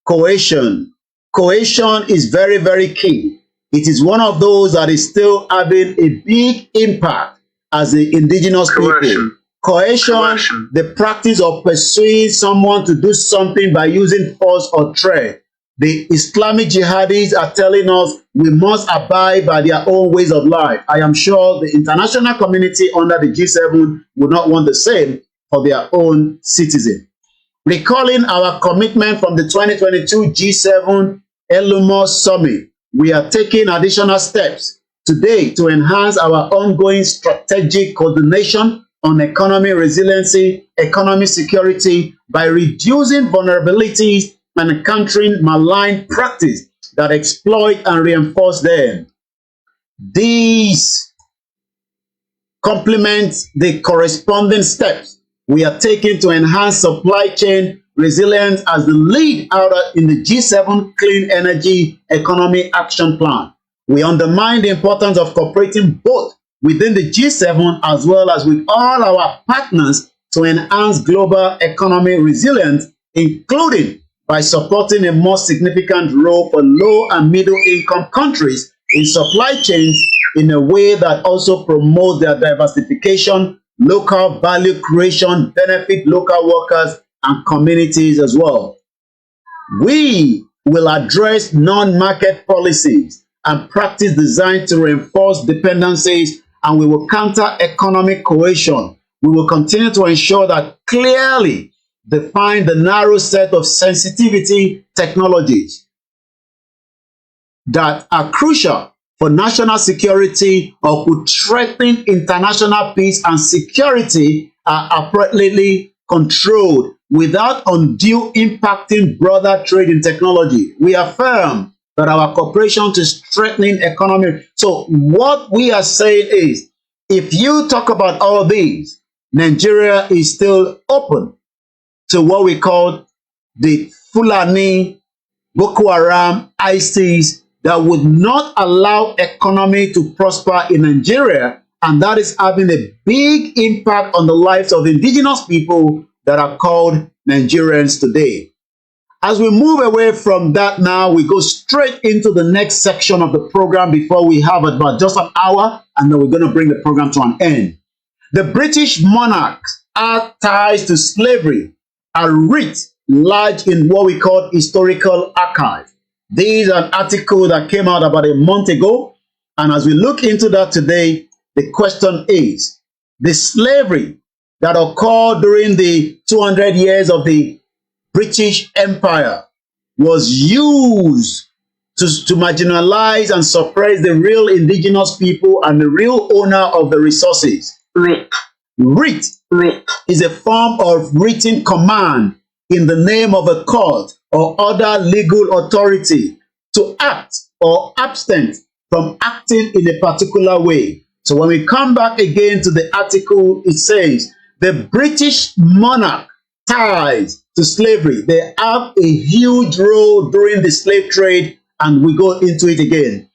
D: Cohesion is very, very key. It is one of those that is still having a big impact as the indigenous people. Coercion, the practice of pursuing someone to do something by using force or threat. The Islamic jihadis are telling us we must abide by their own ways of life. I am sure the international community under the G7 would not want the same for their own citizens. Recalling our commitment from the 2022 G7 Elumos Summit, we are taking additional steps today to enhance our ongoing strategic coordination on economic resiliency, economic security by reducing vulnerabilities and countering malign practice that exploit and reinforce them. These complement the corresponding steps we are taking to enhance supply chain resilience as the lead out in the G7 Clean Energy Economy Action Plan. We underline the importance of cooperating both within the G7 as well as with all our partners to enhance global economic resilience, including by supporting a more significant role for low and middle income countries in supply chains in a way that also promotes their diversification, local value creation, benefit local workers and communities as well. We will address non-market policies and practice designed to reinforce dependencies, and we will counter economic coercion. We will continue to ensure that clearly define the narrow set of sensitivity technologies that are crucial for national security or could threaten international peace and security are appropriately controlled without undue impacting broader trade in technology. We affirm that our cooperation to strengthening economy. So what we are saying is If you talk about all of these, Nigeria is still open to what we call the Fulani, Boko Haram, ISIS that would not allow economy to prosper in Nigeria, and that is having a big impact on the lives of indigenous people that are called Nigerians today. As we move away from that now, we go straight into the next section of the program before we have about just an hour, and then we're going to bring the program to an end. The British monarchs' ties to slavery are writ large in what we call historical archive. This is an article that came out about a month ago, and as we look into that today, the question is, the slavery that occurred during the 200 years of the British Empire was used to marginalize and suppress the real indigenous people and the real owner of the resources. Writ is a form of written command in the name of a court or other legal authority to act or abstain from acting in a particular way. So when we come back again to the article, it says the British monarch ties to slavery. They have a huge role during the slave trade, and we go into it again.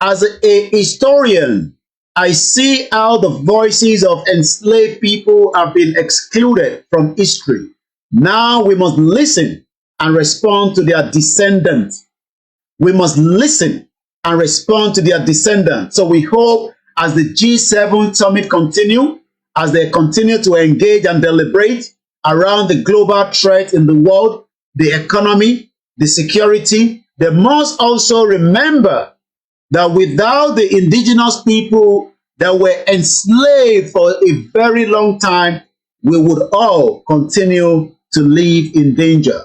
D: As a historian, I see how the voices of enslaved people have been excluded from history. Now we must listen and respond to their descendants. We must listen and respond to their descendants. So we hope as the G7 summit continue, as they continue to engage and deliberate around the global threat in the world, the economy, the security, they must also remember that without the indigenous people that were enslaved for a very long time, we would all continue to live in danger.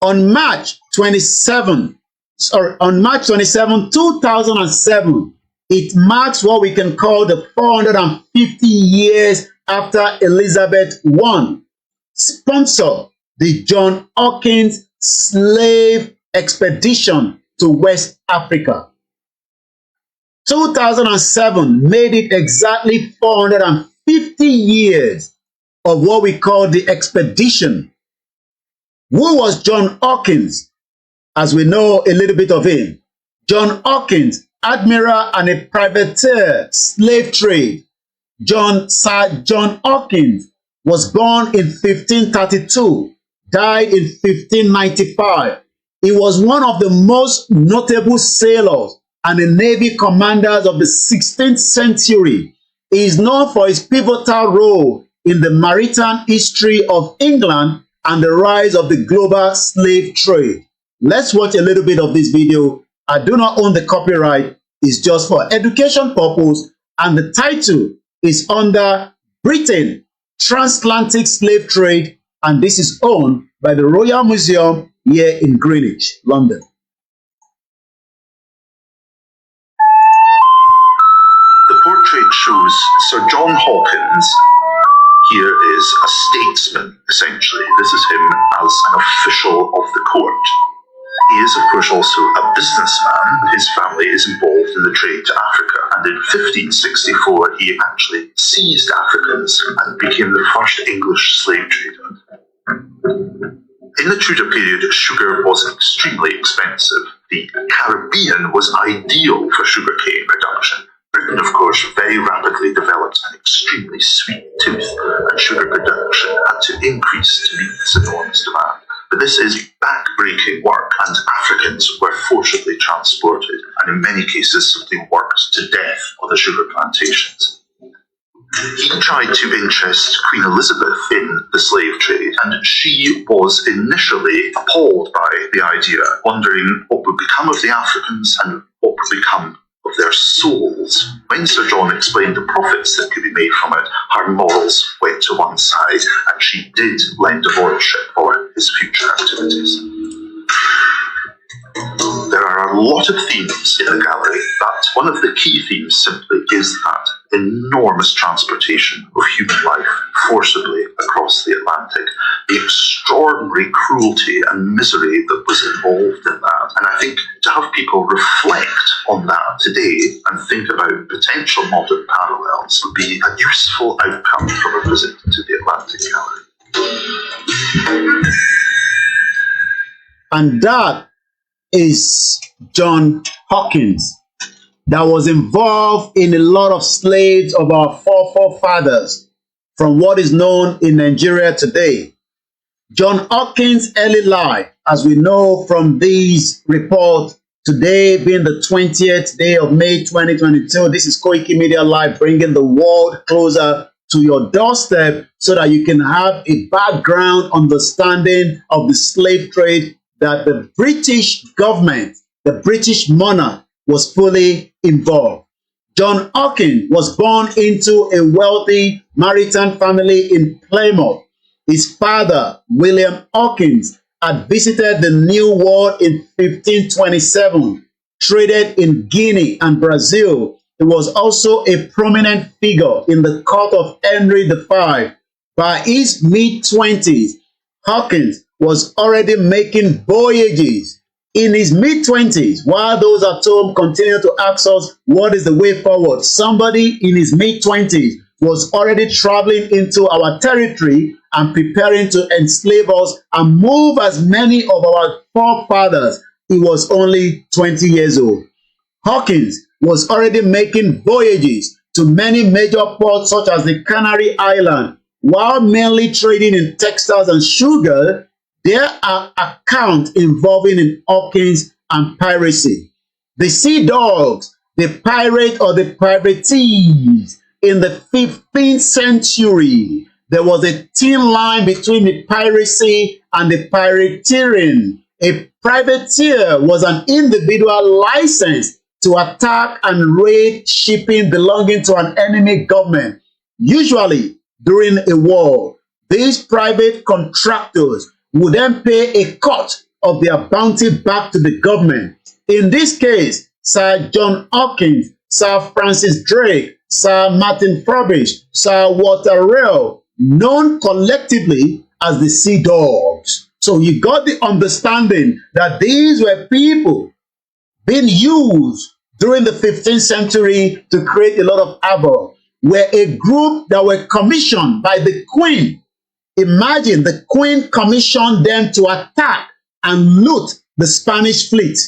D: On March 27, 2007, it marks what we can call the 450 years after Elizabeth I sponsored the John Hawkins slave expedition to West Africa. 2007 made it exactly 450 years of what we call the expedition. Who was John Hawkins? As we know a little bit of him, John Hawkins, admiral and a privateer, slave trade. Sir John Hawkins was born in 1532, died in 1595. He was one of the most notable sailors and the Navy commanders of the 16th century. He is known for his pivotal role in the maritime history of England and the rise of the global slave trade. Let's watch a little bit of this video. I do not own the copyright. It's just for education purpose, and the title is under Britain, Transatlantic Slave Trade, and this is owned by the Royal Museum here in Greenwich, London.
L: The portrait shows Sir John Hawkins. Here is a statesman, essentially. This is him as an official of the court. He is, of course, also a businessman. His family is involved in the trade to Africa, and in 1564 he actually seized Africans and became the first English slave trader. In the Tudor period, sugar was extremely expensive. The Caribbean was ideal for sugarcane production. Britain, of course, very rapidly developed an extremely sweet tooth, and sugar production had to increase to meet this enormous demand. But this is back-breaking work, and Africans were forcibly transported, and in many cases simply worked to death on the sugar plantations. He tried to interest Queen Elizabeth in the slave trade, and she was initially appalled by the idea, wondering what would become of the Africans and what would become of their souls. When Sir John explained the profits that could be made from it, her morals went to one side, and she did lend a lordship for his future activities. There are a lot of themes in the gallery, but one of the key themes simply is that enormous transportation of human life forcibly across the Atlantic, the extraordinary cruelty and misery that was involved in that. And I think to have people reflect on that today and think about potential modern parallels would be a useful outcome from a visit to the Atlantic Gallery.
D: And that is John Hawkins, that was involved in a lot of slaves of our forefathers from what is known in Nigeria today. John Hawkins' early life, as we know from these reports, today being the 20th day of May 2022, this is Koiki Media Live, bringing the world closer to your doorstep so that you can have a background understanding of the slave trade that the British government, the British monarch, was fully involved. John Hawkins was born into a wealthy maritime family in Plymouth. His father, William Hawkins, had visited the New World in 1527, traded in Guinea and Brazil. He was also a prominent figure in the court of Henry V. By his mid-20s, Hawkins was already making voyages. In his mid-20s, while those at home continue to ask us what is the way forward, somebody in his mid-20s was already traveling into our territory and preparing to enslave us and move as many of our forefathers. He was only 20 years old. Hawkins was already making voyages to many major ports such as the Canary Islands. While mainly trading in textiles and sugar, there are accounts involving in Hawkins and piracy. The sea dogs, the pirate or the privateers. In the 15th century, there was a thin line between the piracy and the privateering. A privateer was an individual licensed to attack and raid shipping belonging to an enemy government. Usually, during a war, these private contractors would then pay a cut of their bounty back to the government. In this case, Sir John Hawkins, Sir Francis Drake, Sir Martin Frobisher, Sir Walter Raleigh, known collectively as the Sea Dogs. So you got the understanding that these were people being used during the 15th century to create a lot of havoc, were a group that were commissioned by the Queen. Imagine the Queen commissioned them to attack and loot the Spanish fleet.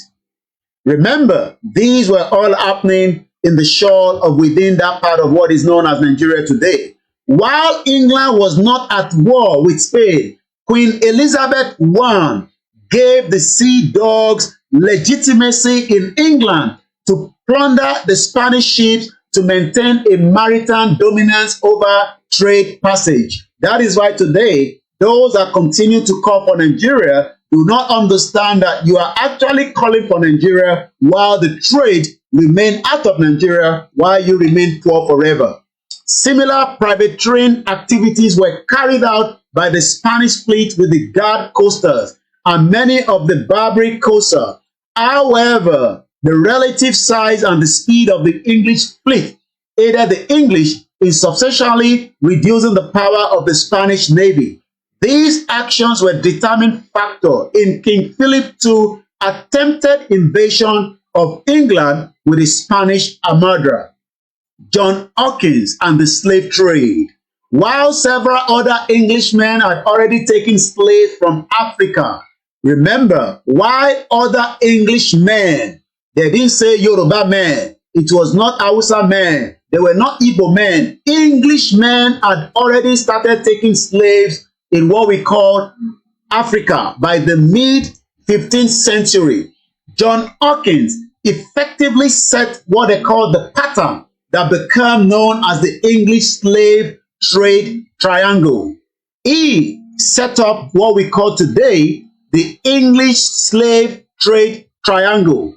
D: Remember, these were all happening in the shore of within that part of what is known as Nigeria today. While England was not at war with Spain, Queen Elizabeth I gave the Sea Dogs legitimacy in England to plunder the Spanish ships to maintain a maritime dominance over trade passage. That is why today, those that continue to call for Nigeria do not understand that you are actually calling for Nigeria while the trade remain out of Nigeria while you remain poor forever. Similar privateering activities were carried out by the Spanish fleet with the guard coasters and many of the Barbary coasters. However, the relative size and the speed of the English fleet aided the English in substantially reducing the power of the Spanish Navy. These actions were a determining factor in King Philip II's attempted invasion of England with the Spanish Armada. John Hawkins and the slave trade. While several other Englishmen had already taken slaves from Africa, remember, why other Englishmen? They didn't say Yoruba men. It was not Hausa men. They were not Igbo men. Englishmen had already started taking slaves in what we call Africa by the mid-15th century. John Hawkins effectively set what they call the pattern that became known as the English slave trade triangle. He set up what we call today the English slave trade triangle.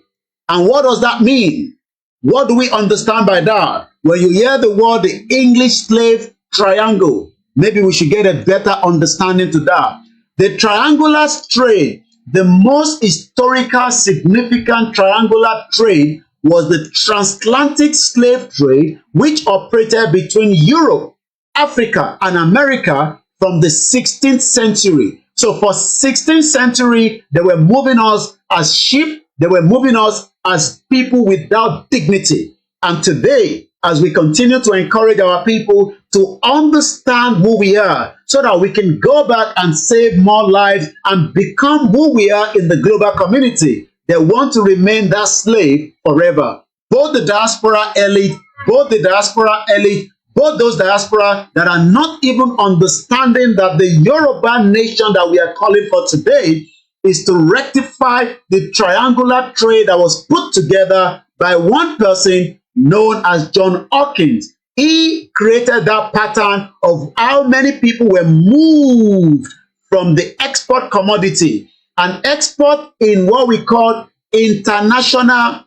D: And what does that mean? What do we understand by that? When you hear the word the English slave triangle, maybe we should get a better understanding to that. The triangular trade, the most historical significant triangular trade was the transatlantic slave trade, which operated between Europe Africa and America from the 16th century. So for 16th century, they were moving us as sheep. They were moving us as people without dignity. And today, as we continue to encourage our people to understand who we are so that we can go back and save more lives and become who we are in the global community, they want to remain that slave forever. Both the diaspora elite, both those diaspora that are not even understanding that the Yoruba nation that we are calling for today is to rectify the triangular trade that was put together by one person known as John Hawkins. He created that pattern of how many people were moved from the export commodity and export in what we call international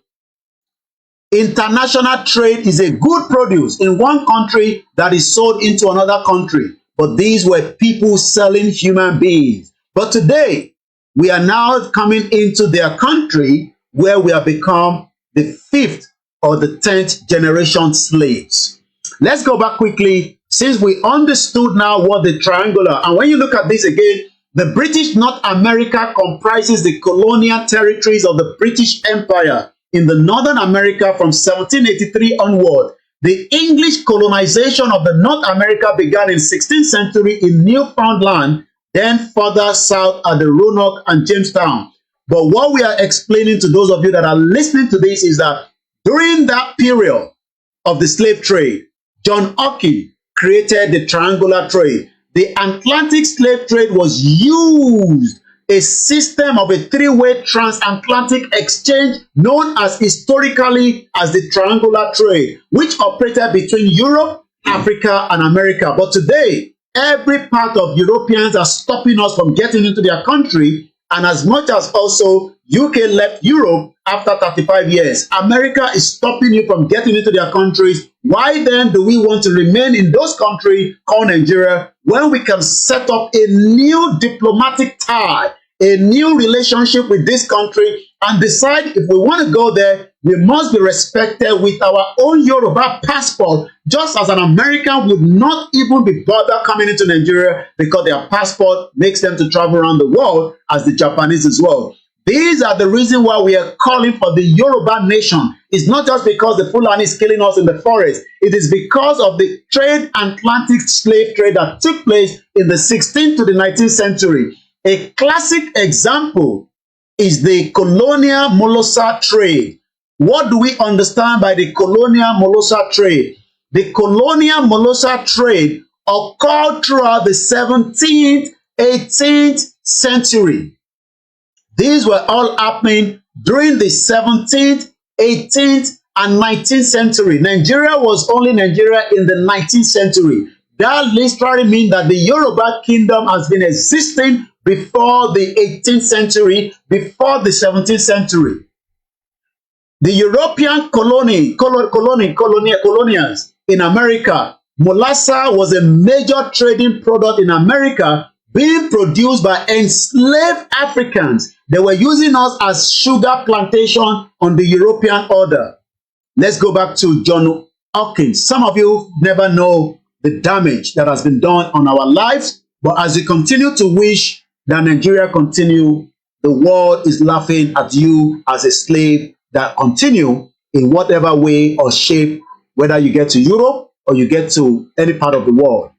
D: trade is a good produce in one country that is sold into another country. But these were people selling human beings. But today, we are now coming into their country where we have become the 5th or the 10th generation slaves. Let's go back quickly, since we understood now what the triangular, and when you look at this again, the British North America comprises the colonial territories of the British Empire in the Northern America from 1783 onward. The English colonization of the North America began in 16th century in Newfoundland, then further south at the Roanoke and Jamestown. But what we are explaining to those of you that are listening to this is that during that period of the slave trade, John Hawkins created the triangular trade. The Atlantic slave trade was used, a system of a three-way transatlantic exchange known as historically as the triangular trade, which operated between Europe, Africa, and America. But today, every part of Europeans are stopping us from getting into their country, and as much as also UK left Europe after 35 years, America is stopping you from getting into their countries. Why then do we want to remain in those countries called Nigeria when we can set up a new diplomatic tie, a new relationship with this country, and decide if we want to go there, we must be respected with our own Yoruba passport, just as an American would not even be bothered coming into Nigeria because their passport makes them to travel around the world, as the Japanese as well. These are the reasons why we are calling for the Yoruba nation. It's not just because the Fulani is killing us in the forest. It is because of the Atlantic slave trade that took place in the 16th to the 19th century. A classic example is the colonial Molosser trade. What do we understand by the colonial Molosser trade? The colonial Molosser trade occurred throughout the 17th, 18th century. These were all happening during the 17th, 18th, and 19th century. Nigeria was only Nigeria in the 19th century. That literally means that the Yoruba kingdom has been existing before the 18th century, before the 17th century. The European colonials in America, molasses was a major trading product in America being produced by enslaved Africans. They were using us as sugar plantation on the European order. Let's go back to John Hawkins. Some of you never know the damage that has been done on our lives, but as you continue to wish that Nigeria continue, the world is laughing at you as a slave that continue in whatever way or shape, whether you get to Europe or you get to any part of the world.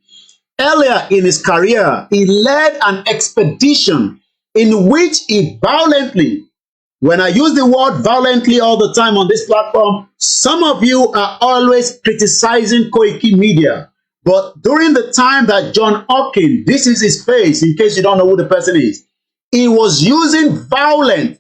D: Earlier in his career, he led an expedition in which he violently, when I use the word violently all the time on this platform, some of you are always criticizing Koiki Media. But during the time that John Hawkins, this is his face, in case you don't know who the person is, he was using violence.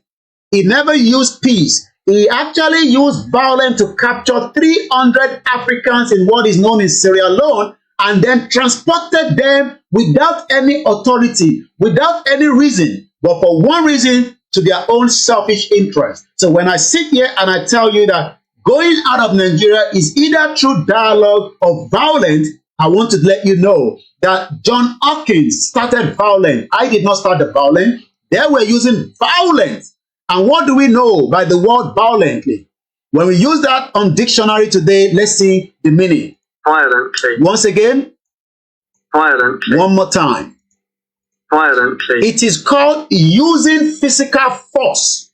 D: He never used peace. He actually used violence to capture 300 Africans in what is known as Sierra Leone, and then transported them without any authority, without any reason, but for one reason, to their own selfish interest. So when I sit here and I tell you that going out of Nigeria is either through dialogue or violence, I want to let you know that John Hawkins started violence. I did not start the violence. They were using violence. And what do we know by the word violently? When we use that on dictionary today, let's see the meaning. Violently. Once again,
A: Violently.
D: One more time.
A: Violently.
D: It is called using physical force.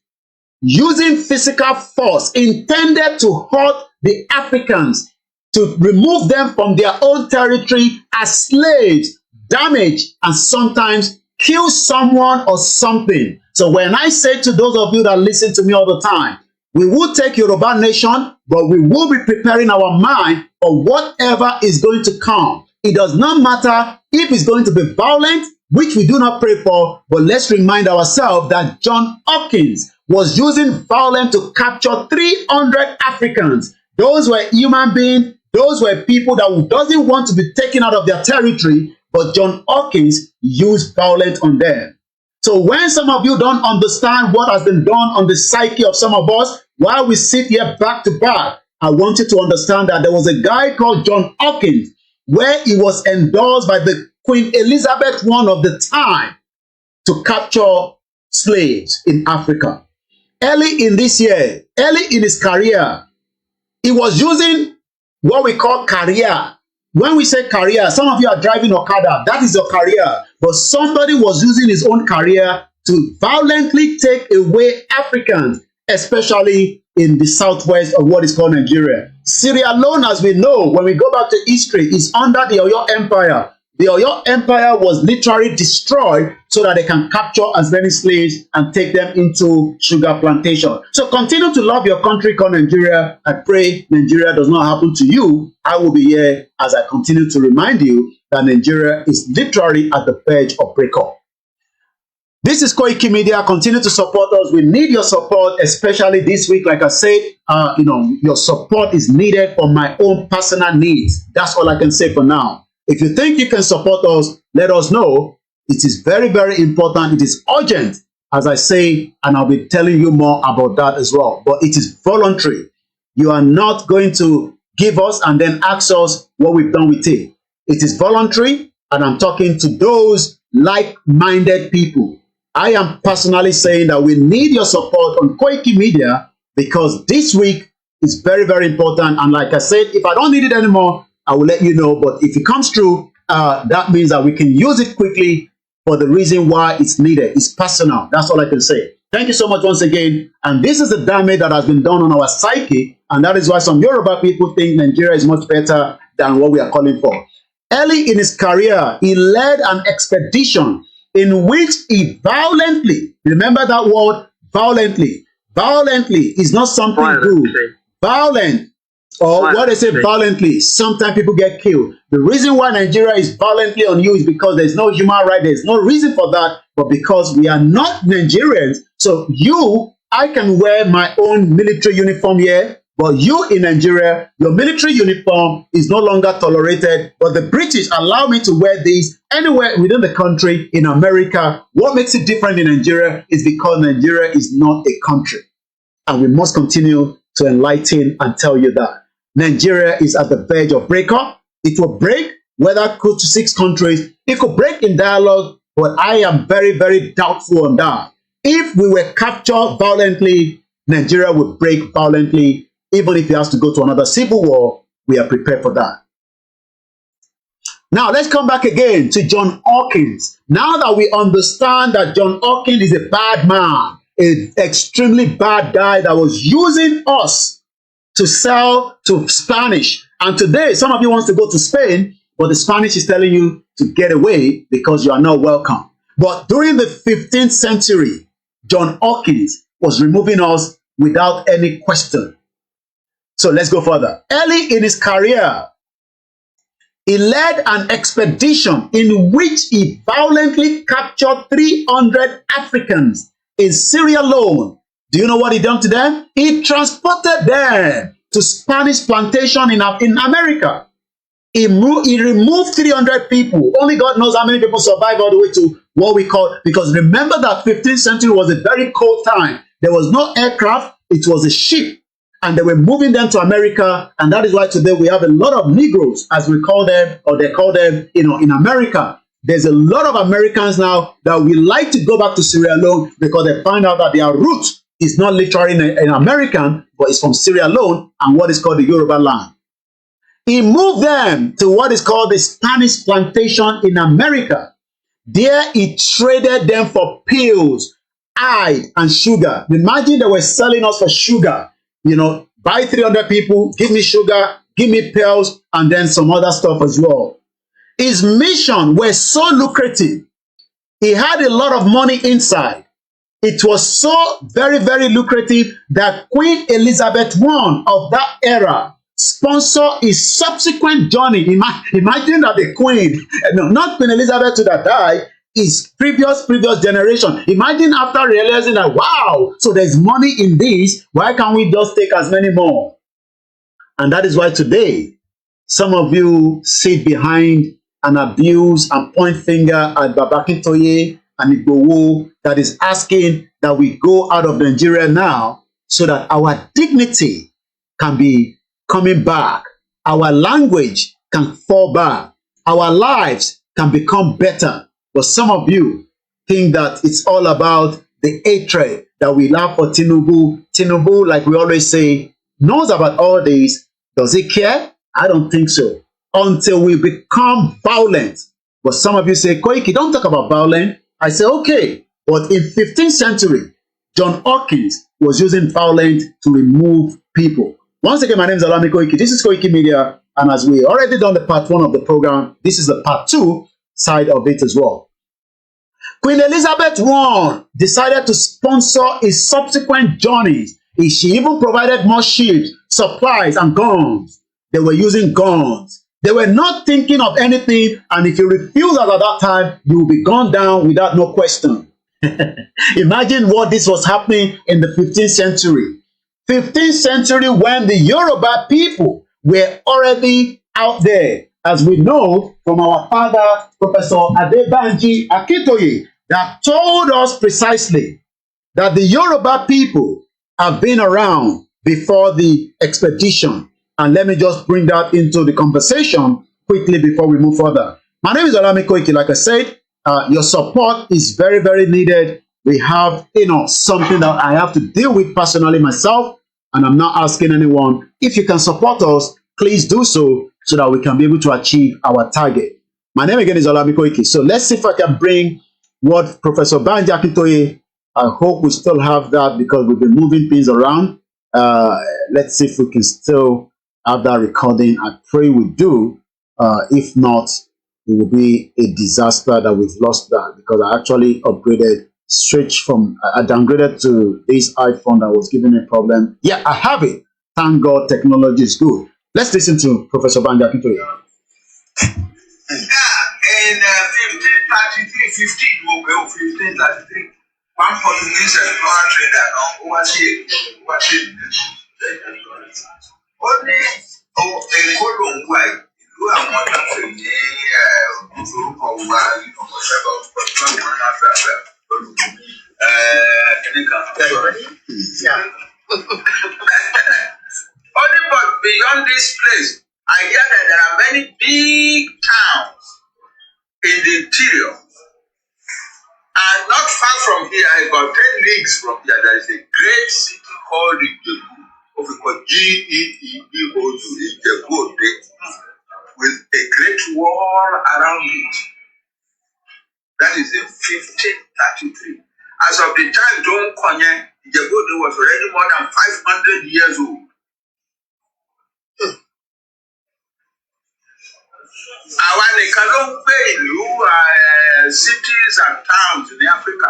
D: Using physical force intended to hurt the Africans, to remove them from their own territory as slaves, damage, and sometimes kill someone or something. So when I say to those of you that listen to me all the time, we will take Yoruba nation, but we will be preparing our mind for whatever is going to come. It does not matter if it's going to be violent, which we do not pray for, but let's remind ourselves that John Hopkins was using violence to capture 300 Africans. Those were human beings. Those were people that doesn't want to be taken out of their territory, but John Hopkins used violence on them. So when some of you don't understand what has been done on the psyche of some of us, while we sit here back to back, I want you to understand that there was a guy called John Hopkins, where he was endorsed by the Queen Elizabeth I of the time to capture slaves in Africa. Early in this year, early in his career, he was using what we call career. When we say career, some of you are driving Okada, that is your career. But somebody was using his own career to violently take away Africans, especially in the southwest of what is called Nigeria. Sierra Leone, as we know, when we go back to history, is under the Oyo Empire. The Oyo Empire was literally destroyed so that they can capture as many slaves and take them into sugar plantation. So continue to love your country called Nigeria. I pray Nigeria does not happen to you. I will be here as I continue to remind you that Nigeria is literally at the verge of breakup. This is Koiki Media. Continue to support us. We need your support, especially this week. Like I said, your support is needed for my own personal needs. That's all I can say for now. If you think you can support us, let us know. It is very, very important. It is urgent, as I say, and I'll be telling you more about that as well. But it is voluntary. You are not going to give us and then ask us what we've done with it. It is voluntary, and I'm talking to those like-minded people. I am personally saying that we need your support on Koiki Media because this week is very, very important. And like I said, if I don't need it anymore, I will let you know. But if it comes through, that means that we can use it quickly for the reason why it's needed. It's personal. That's all I can say. Thank you so much once again. And this is the damage that has been done on our psyche. And that is why some Yoruba people think Nigeria is much better than what we are calling for. Early in his career, he led an expedition in which he violently, remember that word, violently. Violently is not something good. Violent, or what they say violently, sometimes people get killed. The reason why Nigeria is violently on you is because there's no human right. There's no reason for that, but because we are not Nigerians. So I can wear my own military uniform here, but you in Nigeria, your military uniform is no longer tolerated. But the British allow me to wear these anywhere within the country in America. What makes it different in Nigeria is because Nigeria is not a country. And we must continue to enlighten and tell you that Nigeria is at the verge of breakup. It will break, whether close to 6 countries. It could break in dialogue, but I am very, very doubtful on that. If we were captured violently, Nigeria would break violently. Even if it has to go to another civil war, we are prepared for that. Now, let's come back again to John Hopkins. Now that we understand that John Hopkins is a bad man, an extremely bad guy that was using us to sell to Spanish. And today, some of you want to go to Spain, but the Spanish is telling you to get away because you are not welcome. But during the 15th century, John Hopkins was removing us without any question. So let's go further. Early in his career, he led an expedition in which he violently captured 300 Africans in Sierra Leone. Do you know what he done to them? He transported them to Spanish plantation in America. He removed 300 people. Only God knows how many people survived all the way to what we call, because remember that 15th century was a very cold time. There was no aircraft. It was a ship. And they were moving them to America, and that is why today we have a lot of Negroes, as we call them, or they call them, in America. There's a lot of Americans now that will like to go back to Sierra Leone because they find out that their root is not literally an American, but it's from Sierra Leone and what is called the Yoruba land. He moved them to what is called the Spanish plantation in America. There he traded them for pills, hide, and sugar. Imagine they were selling us for sugar. You know, buy 300 people, give me sugar, give me pills, and then some other stuff as well. His mission was so lucrative. He had a lot of money inside. It was so very, very lucrative that Queen Elizabeth I of that era sponsored his subsequent journey. Imagine that the Queen, no, not Queen Elizabeth that died, his previous generation. Imagine after realizing that, wow, so there's money in this, why can't we just take as many more? And that is why today, some of you sit behind and abuse and point finger at Babakintoye and Igboho that is asking that we go out of Nigeria now so that our dignity can be coming back, our language can fall back, our lives can become better. But some of you think that it's all about the hatred that we have for Tinubu. Tinubu, like we always say, knows about all this. Does he care? I don't think so. Until we become violent. But some of you say, Koiki, don't talk about violence. I say, okay. But in 15th century, John Hawkins was using violence to remove people. Once again, my name is Alami Koiki. This is Koiki Media. And as we already done the part 1 of the program, this is the part 2 side of it as well. Queen Elizabeth I decided to sponsor his subsequent journeys. She even provided more ships, supplies, and guns. They were using guns. They were not thinking of anything, and if you refuse at that time, you will be gunned down without no question. Imagine what this was happening in the 15th century. 15th century when the Yoruba people were already out there, as we know from our father, Professor Adebanji Akintoye, that told us precisely that the Yoruba people have been around before the expedition. And let me just bring that into the conversation quickly before we move further. My name is Olami Koiki. Like I said, your support is very, very needed. We have, something that I have to deal with personally myself, and I'm not asking anyone. If you can support us, please do so that we can be able to achieve our target. My name again is Olami Koiki. So let's see if I can bring what Professor Banji Akintoye, I hope we still have that because we've been moving things around. Let's see if we can still have that recording. I pray we do. If not, it will be a disaster that we've lost that, because I actually upgraded straight from, I downgraded to this iPhone that was giving me a problem. Yeah, I have it. Thank God technology is good. Let's listen to Professor Banji Akintoye.
M: In 1533, one Portuguese explorer trader overseas only a colon white. You are one of only but beyond this place, I hear that there are many big towns in the interior. And not far from here, about 10 leagues from here, there is a great city called G-E-E-B-O-U, with a great wall around it. That is in 1533. As of the time John Konye, Ijebu was already more than 500 years old. Our cities and towns in Africa,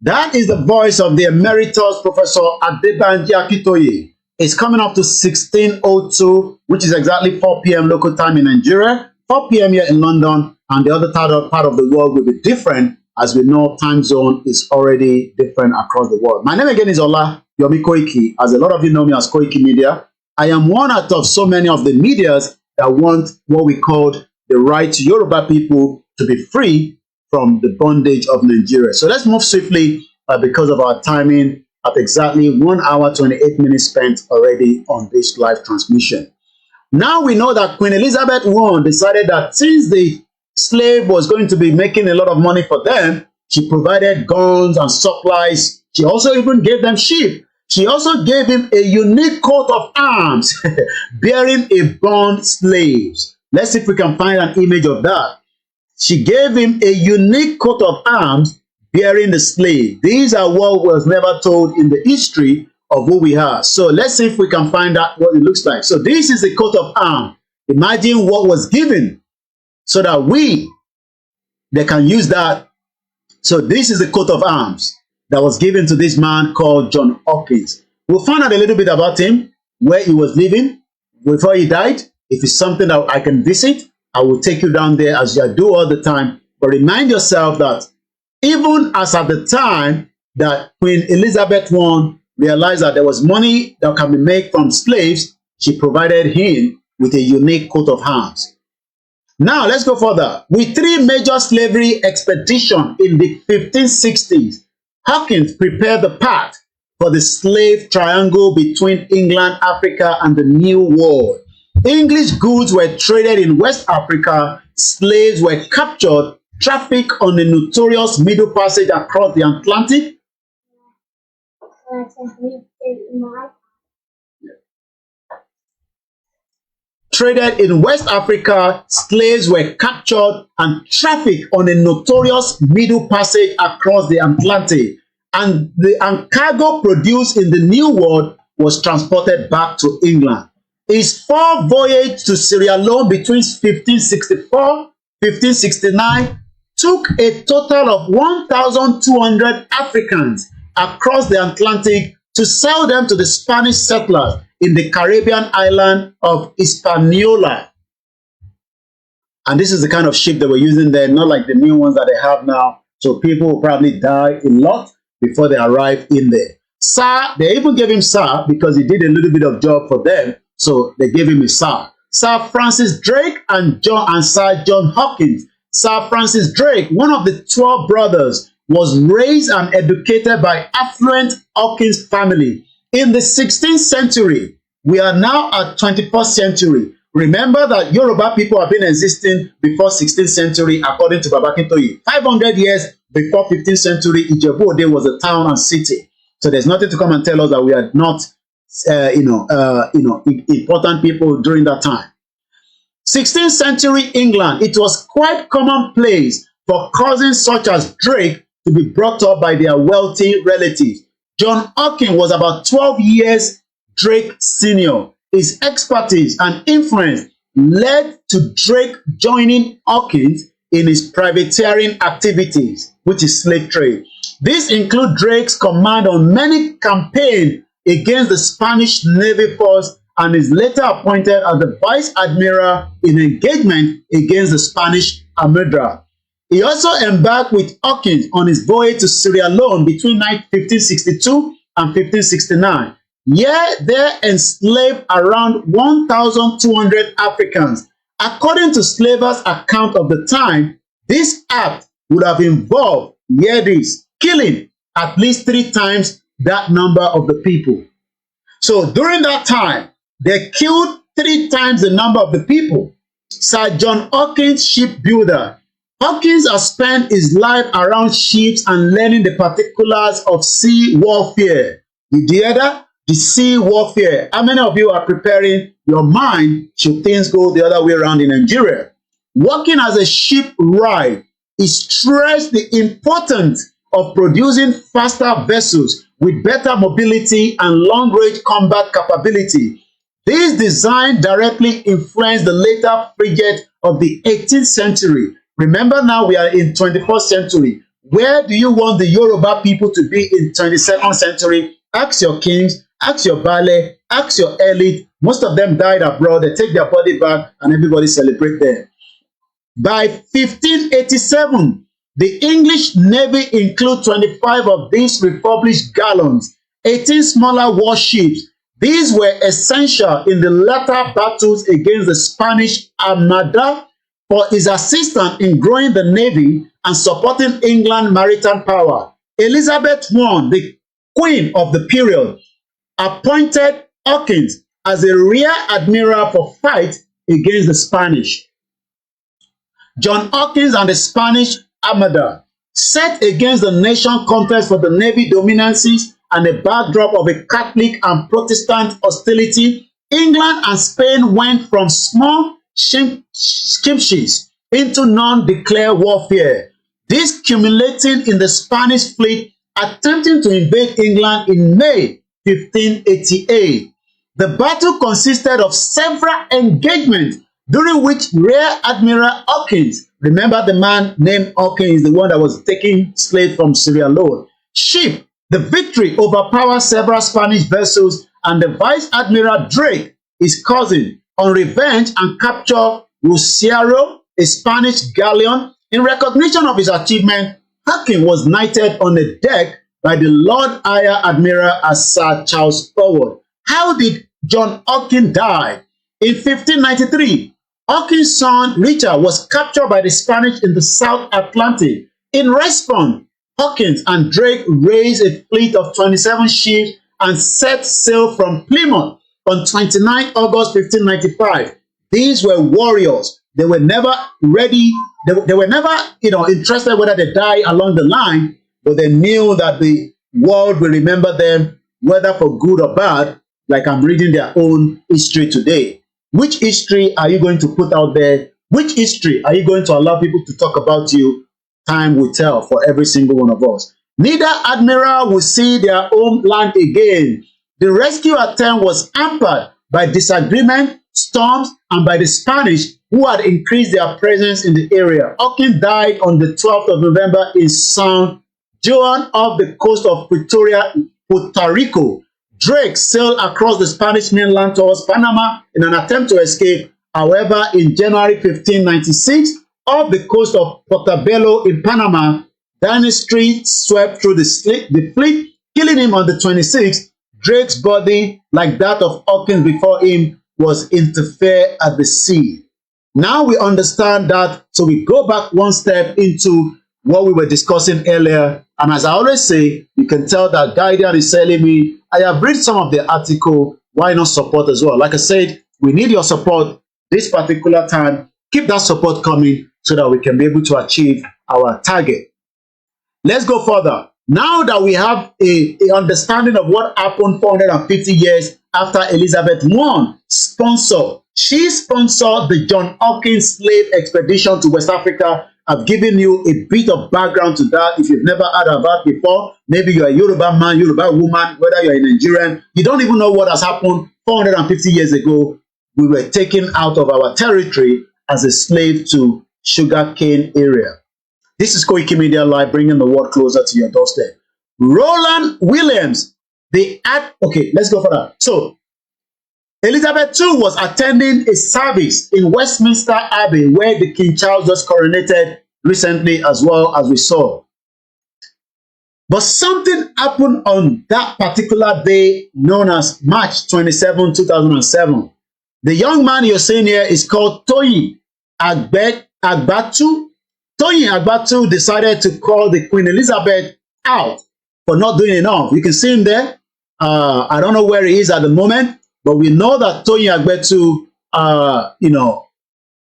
D: that is the voice of the emeritus Professor Adebanji Akintoye. It's coming up to 16:02, which is exactly 4 p.m. local time in Nigeria, 4 p.m. here in London, and the other part of the world will be different, as we know time zone is already different across the world. My name again is Ola Yomi Koiki. As a lot of you know me as Koiki Media, I am one out of so many of the medias that want what we call the right to Yoruba people to be free from the bondage of Nigeria. So let's move swiftly because of our timing at exactly 1 hour, 28 minutes spent already on this live transmission. Now we know that Queen Elizabeth I decided that since the slave was going to be making a lot of money for them, she provided guns and supplies. She also even gave them sheep. She also gave him a unique coat of arms bearing a bond slaves. Let's see if we can find an image of that. She gave him a unique coat of arms bearing the slave. These are what was never told in the history of who we are. So let's see if we can find out what it looks like. So this is the coat of arms. Imagine what was given so that they can use that. So this is the coat of arms that was given to this man called John Hawkins. We'll find out a little bit about him, where he was living before he died. If it's something that I can visit, I will take you down there as I do all the time. But remind yourself that even as at the time that Queen Elizabeth I realized that there was money that can be made from slaves, she provided him with a unique coat of arms. Now, let's go further. With 3 major slavery expeditions in the 1560s, Hawkins prepared the path for the slave triangle between England, Africa, and the New World. English goods were traded in West Africa, slaves were captured, trafficked on the notorious Middle Passage across the Atlantic. Traded in West Africa, slaves were captured and trafficked on a notorious Middle Passage across the Atlantic, and the cargo produced in the New World was transported back to England. His 4 voyage to Sierra Leone between 1564-1569 took a total of 1,200 Africans across the Atlantic to sell them to the Spanish settlers in the Caribbean island of Hispaniola. And this is the kind of ship they were using there, not like the new ones that they have now. So people will probably die a lot before they arrive in there. Sir, they even gave him Sir because he did a little bit of job for them. So they gave him a Sir. Sir Francis Drake and Sir John Hawkins. Sir Francis Drake, one of the 12 brothers, was raised and educated by affluent Hawkins family. In the 16th century, we are now at 21st century. Remember that Yoruba people have been existing before 16th century, according to Baba Akintoye. 500 years before 15th century, Ijebu-Ode was a town and city. So there's nothing to come and tell us that we are not, important people during that time. 16th century England, it was quite commonplace for cousins such as Drake to be brought up by their wealthy relatives. John Hawkins was about 12 years Drake senior. His expertise and influence led to Drake joining Hawkins in his privateering activities, which is slave trade. This includes Drake's command on many campaigns against the Spanish Navy force and is later appointed as the Vice Admiral in engagement against the Spanish Armada. He also embarked with Hawkins on his voyage to Sierra Leone between 1562 and 1569. Here, they enslaved around 1,200 Africans. According to slavers' account of the time, this act would have involved, hear this, killing at least 3 times that number of the people. So during that time, they killed 3 times the number of the people. Sir John Hawkins, shipbuilder. Hawkins has spent his life around ships and learning the particulars of sea warfare. Did you hear that? The sea warfare. How many of you are preparing your mind should things go the other way around in Nigeria? Working as a shipwright, he stressed the importance of producing faster vessels with better mobility and long-range combat capability. This design directly influenced the later frigate of the 18th century. Remember, now we are in 21st century. Where do you want the Yoruba people to be in 22nd century? Ask your kings, ask your Baale, ask your elite. Most of them died abroad. They take their body back and everybody celebrate them. By 1587, the English Navy include 25 of these republished galleons, 18 smaller warships. These were essential in the latter battles against the Spanish Armada for his assistance in growing the Navy and supporting England's maritime power. Elizabeth I, the Queen of the period, appointed Hawkins as a rear admiral for fight against the Spanish. John Hawkins and the Spanish Armada. set against the nation contest for the Navy dominances and a backdrop of a Catholic and Protestant hostility, England and Spain went from small skirmishes into non-declared warfare. This culminating in the Spanish fleet attempting to invade England in May 1588. The battle consisted of several engagements during which Rear Admiral Hawkins, remember the man named Hawkins, the one that was taking slaves from Sierra Leone, ship the victory overpowered several Spanish vessels, and the Vice Admiral Drake, his cousin, on revenge and captured Rosario, a Spanish galleon. In recognition of his achievement, Hawkins was knighted on the deck by the Lord High Admiral as Sir Charles Forward. How did John Hawkins die? In 1593, Hawkins' son Richard was captured by the Spanish in the South Atlantic. In response, Hawkins and Drake raised a fleet of 27 ships and set sail from Plymouth on 29 August 1595. These were warriors. They were never ready. They were never, interested whether they die along the line, but they knew that the world will remember them, whether for good or bad, like I'm reading their own history today. Which history are you going to put out there? Which history are you going to allow people to talk about you? Time will tell for every single one of us. Neither admiral will see their own land again. The rescue attempt was hampered by disagreement, storms, and by the Spanish, who had increased their presence in the area. Hawkins died on the 12th of November in San Juan off the coast of Pretoria, Puerto Rico. Drake sailed across the Spanish mainland towards Panama in an attempt to escape. However, in January 1596, off the coast of Portobello in Panama, Dynasty swept through the fleet, killing him on the 26th. Drake's body, like that of Hawkins before him, was interred at the sea. Now we understand that, so we go back one step into what we were discussing earlier. And as I always say, you can tell that Guardian is telling me, I have read some of the article, why not support as well? Like I said, we need your support this particular time. Keep that support coming so that we can be able to achieve our target. Let's go further. Now that we have a understanding of what happened 450 years after Elizabeth I she sponsored the John Hawkins slave expedition to West Africa. I've given you a bit of background to that. If you've never heard of that before, maybe you're a Yoruba man, Yoruba woman, whether you're a Nigerian, you don't even know what has happened 450 years ago. We were taken out of our territory as a slave to sugarcane area. This is Koiki Media Live, bringing the world closer to your doorstep. Roland Williams, okay, let's go for that. So, Elizabeth II was attending a service in Westminster Abbey where the King Charles just coronated recently as well, as we saw. But something happened on that particular day known as March 27, 2007. The young man you're seeing here is called Toyin Agbatu. Toyin Agbatu decided to call the Queen Elizabeth out for not doing enough. You can see him there. I don't know where he is at the moment, but we know that Toyin Agbatu,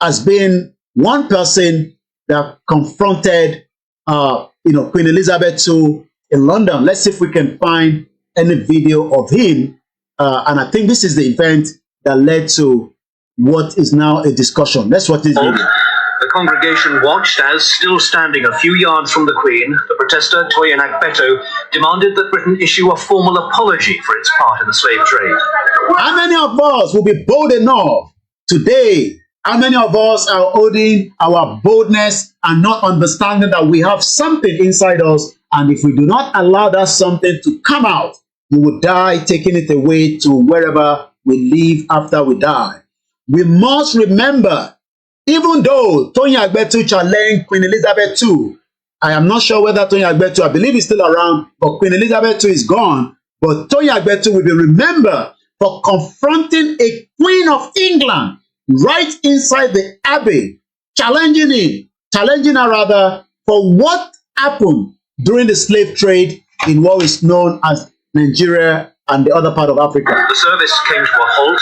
D: has been one person that confronted, Queen Elizabeth II in London. Let's see if we can find any video of him. And I think this is the event that led to what is now a discussion. Let's watch this video.
N: The congregation watched as, still standing a few yards from the Queen, the protester Toyin Agbatu demanded that Britain issue a formal apology for its part in the slave trade.
D: How many of us will be bold enough today? How many of us are holding our boldness and not understanding that we have something inside us, and if we do not allow that something to come out, you will die taking it away to wherever we live after we die. We must remember, even though Toyin Agbatu challenged Queen Elizabeth II, I am not sure whether Toyin Agbatu, I believe, is still around, but Queen Elizabeth II is gone. But Toyin Agbatu will be remembered for confronting a Queen of England right inside the Abbey, challenging her rather, for what happened during the slave trade in what is known as Nigeria and the other part of Africa.
N: The service came to a halt.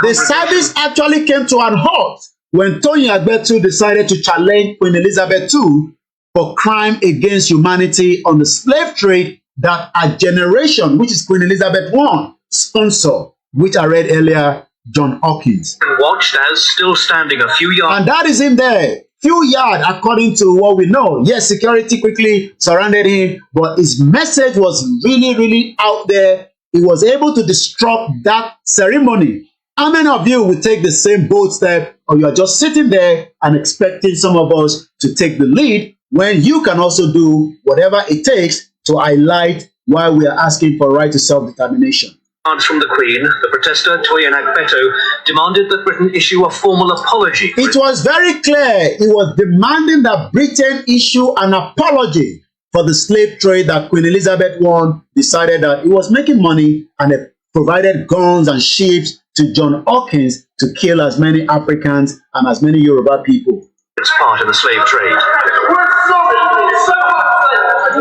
D: The service actually came to an halt when Toyin Agbatu decided to challenge Queen Elizabeth II for crime against humanity on the slave trade that a generation, which is Queen Elizabeth I, sponsored, which I read earlier, John Hawkins.
N: Watched as still standing a few yards.
D: And that is him there. Few yards, according to what we know. Yes, security quickly surrounded him, but his message was really, really out there. He was able to disrupt that ceremony. How many of you will take the same bold step, or you are just sitting there and expecting some of us to take the lead when you can also do whatever it takes to highlight why we are asking for right to self-determination?
N: From the Queen, the protester Toyin Agbeto demanded that Britain issue a formal apology.
D: It was very clear. He was demanding that Britain issue an apology for the slave trade that Queen Elizabeth I decided that it was making money, and it provided guns and ships to John Hawkins to kill as many Africans and as many Yoruba people.
N: Its part in the slave trade.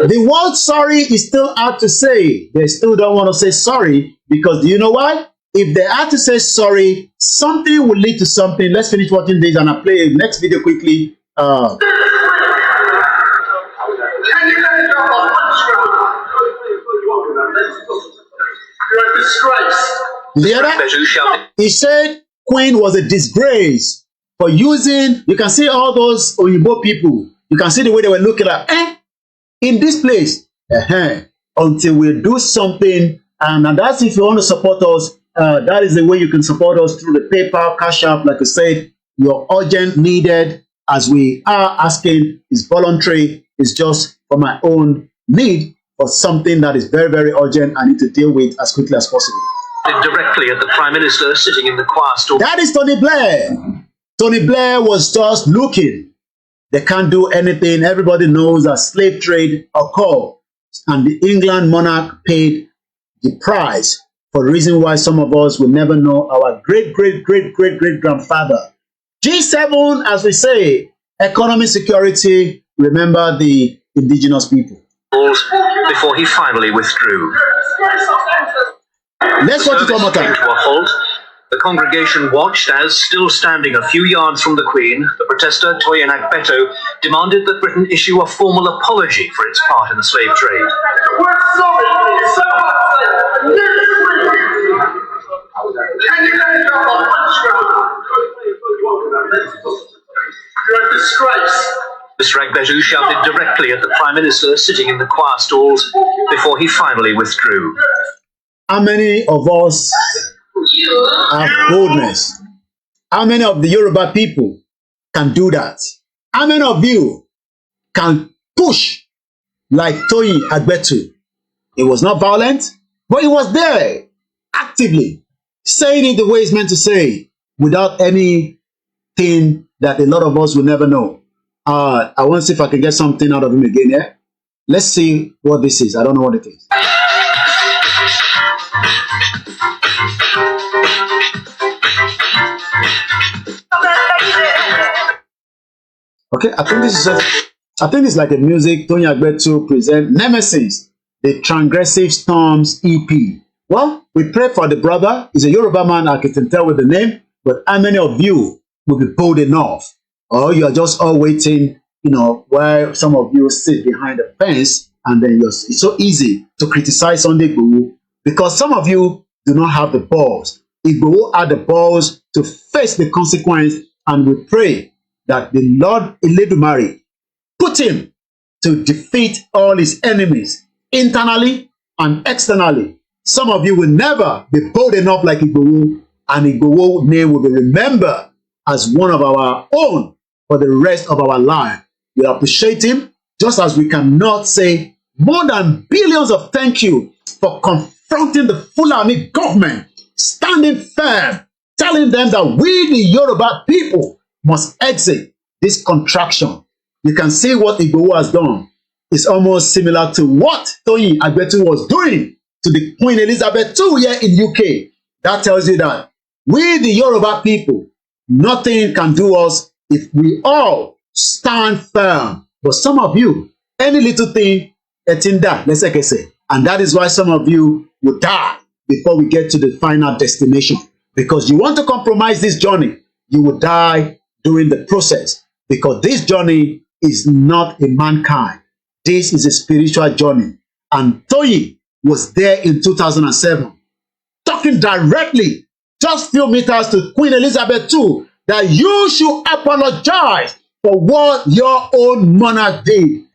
D: The word sorry is still hard to say. They still don't want to say sorry because do you know why? If they had to say sorry, something will lead to something. Let's finish watching this and I'll play the next video quickly. He said Queen was a disgrace for using, you can see all those Oyibo people, you can see the way they were looking at, in this place, until we do something, and that's if you want to support us, that is the way you can support us through the PayPal, Cash App, like I said, your urgent needed, as we are asking, is voluntary, it's just for my own need, for something that is very, very urgent, I need to deal with as quickly as possible.
N: Directly at the Prime Minister sitting in the choir stall.
D: That is Tony Blair. Tony Blair was just looking. They can't do anything. Everybody knows that slave trade occurred, and the England monarch paid the price for the reason why some of us will never know our great-great-great-great-great-grandfather. G7, as we say, economy, security, remember the indigenous people.
N: Before he finally withdrew.
D: Let's watch it one more time.
N: To a halt. The congregation watched as, still standing a few yards from the Queen, the protester Toyin Agbeto demanded that Britain issue a formal apology for its part in the slave trade.
M: You're a disgrace.
N: Mr. Agbeto shouted directly at the Prime Minister sitting in the choir stalls before he finally withdrew.
D: How many of us have boldness? How many of the Yoruba people can do that? How many of you can push like Toyin Agbeto? It was not violent, but he was there actively saying it the way it's meant to say, without anything that a lot of us will never know. I want to see if I can get something out of him again. Yeah, let's see what this is. I don't know what it is. Okay, I think it's like a music. Toyin Agbeto present Nemesis, the Transgressive Storms EP. Well, we pray for the brother. He's a Yoruba man, I can tell with the name, but how many of you will be bold enough? Or you are just all waiting, while some of you sit behind the fence, and then it's so easy to criticize Sunday Igboho because some of you do not have the balls. Igboho had the balls to face the consequence, and we pray that the Lord Eledumare put him to defeat all his enemies internally and externally. Some of you will never be bold enough like Igboho, and Igboho name will be remembered as one of our own for the rest of our life. We appreciate him, just as we cannot say more than billions of thank you for confronting the Fulani government, standing firm, telling them that we, the Yoruba people, must exit this contraction. You can see what Igboho has done. It's almost similar to what Toyin Agbeto was doing to the Queen Elizabeth II here in UK. That tells you that we, the Yoruba people, nothing can do us if we all stand firm. But some of you, any little thing, it's in that, let's say, and that is why some of you will die before we get to the final destination. Because you want to compromise this journey, you will die during the process. Because this journey is not a mankind. This is a spiritual journey. And Toyi was there in 2007, talking directly, just few meters to Queen Elizabeth II, that you should apologize for what your own monarch did.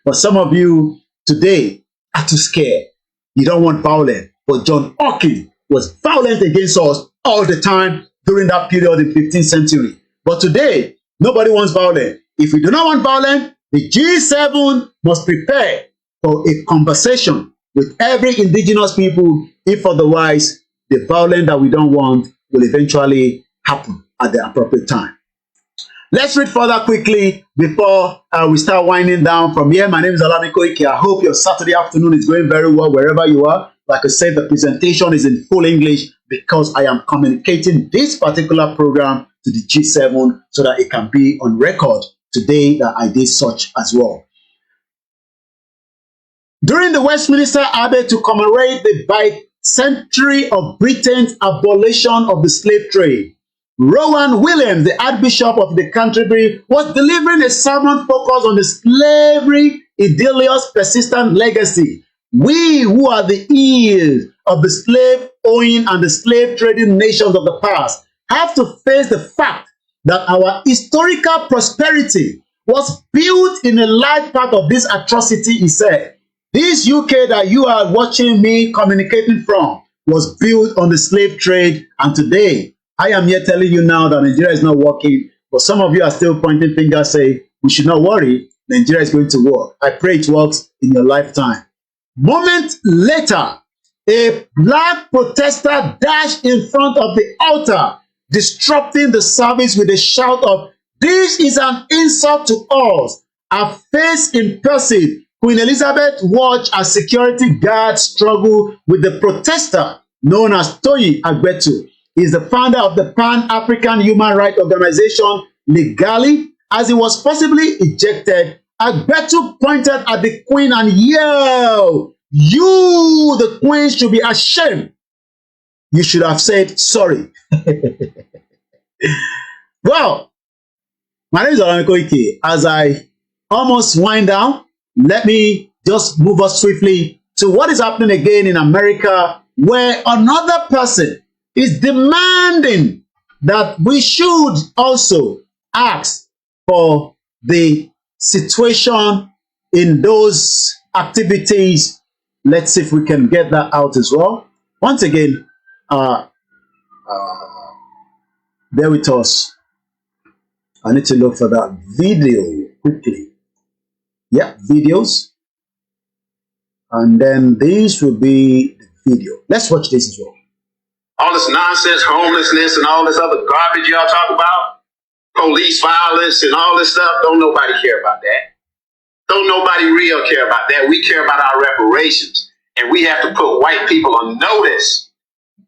D: But some of you today are too scared. You don't want violence. But John Hawkins was violent against us all the time during that period in the 15th century. But today, nobody wants violence. If we do not want violence, the G7 must prepare for a conversation with every indigenous people. If otherwise, the violence that we don't want will eventually happen at the appropriate time. Let's read further quickly before we start winding down from here. My name is Alami Koike. I hope your Saturday afternoon is going very well wherever you are. Like I said, the presentation is in full English because I am communicating this particular program to the G7 so that it can be on record today that I did such as well. During the Westminster Abbey to commemorate the bicentenary of Britain's abolition of the slave trade, Rowan Williams, the Archbishop of the Canterbury, was delivering a sermon focused on the slavery idyllious persistent legacy. We who are the heirs of the slave-owning and the slave-trading nations of the past have to face the fact that our historical prosperity was built in a large part of this atrocity, he said. This UK that you are watching me communicating from was built on the slave trade, and today I am here telling you now that Nigeria is not working, but some of you are still pointing fingers saying we should not worry, Nigeria is going to work. I pray it works in your lifetime. Moments later, a black protester dashed in front of the altar, disrupting the service with a shout of, "This is an insult to us." Her face in person, Queen Elizabeth watched as security guards struggle with the protester known as Toyi Agbetu. He is the founder of the Pan-African Human Rights Organization, Legally. As he was possibly ejected, Agbetu pointed at the Queen and yelled, "You, the Queen, should be ashamed. You should have said sorry." Well, my name is Alami Koike. As I almost wind down, let me just move us swiftly to what is happening again in America, where another person is demanding that we should also ask for the situation in those activities. Let's see if we can get that out as well. Once again, bear with us. I need to look for that video quickly. Yeah, videos. And then this will be the video. Let's watch this as well.
O: All this nonsense, homelessness, and all this other garbage y'all talk about, police violence and all this stuff, don't nobody care about that. Don't nobody real care about that. We care about our reparations. And we have to put white people on notice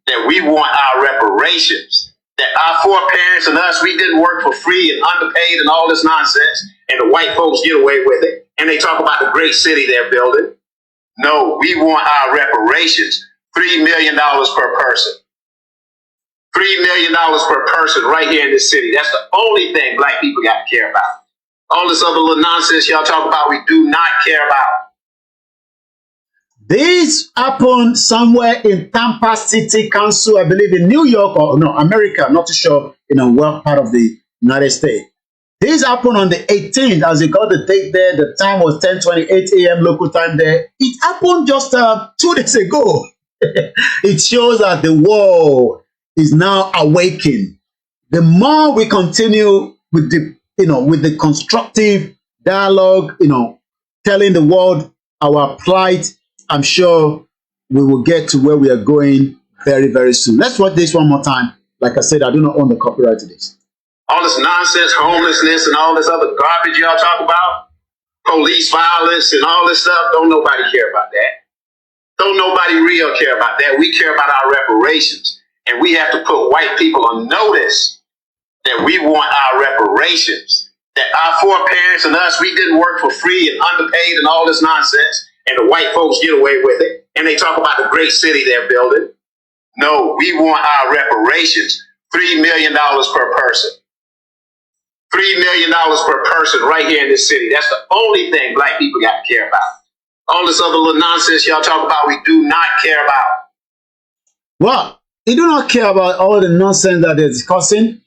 O: that we want our reparations. That our foreparents and us, we didn't work for free and underpaid and all this nonsense. And the white folks get away with it. And they talk about the great city they're building. No, we want our reparations. $3 million per person. $3 million per person right here in this city. That's the only thing black people got to care about. All this other little nonsense y'all talk about, we do not care about.
D: This happened somewhere in Tampa City Council, I believe in New York or no, America, not too sure, in a well part of the United States. This happened on the 18th, as you got the date there. The time was 10:28 a.m. local time there. It happened just 2 days ago. It shows that the world is now awakened. The more we continue with the, with the constructive dialogue, telling the world our plight, I'm sure we will get to where we are going very, very soon. Let's watch this one more time. Like I said, I do not own the copyright to this.
O: All this nonsense, homelessness, and all this other garbage y'all talk about, police violence and all this stuff, don't nobody care about that. Don't nobody real care about that. We care about our reparations. And we have to put white people on notice that we want our reparations. That our foreparents and us, we didn't work for free and underpaid and all this nonsense. And the white folks get away with it. And they talk about the great city they're building. No, we want our reparations. $3 million per person. $3 million per person right here in this city. That's the only thing black people got to care about. All this other little nonsense y'all talk about, we do not care about.
D: Well, they do not care about all the nonsense that they're discussing.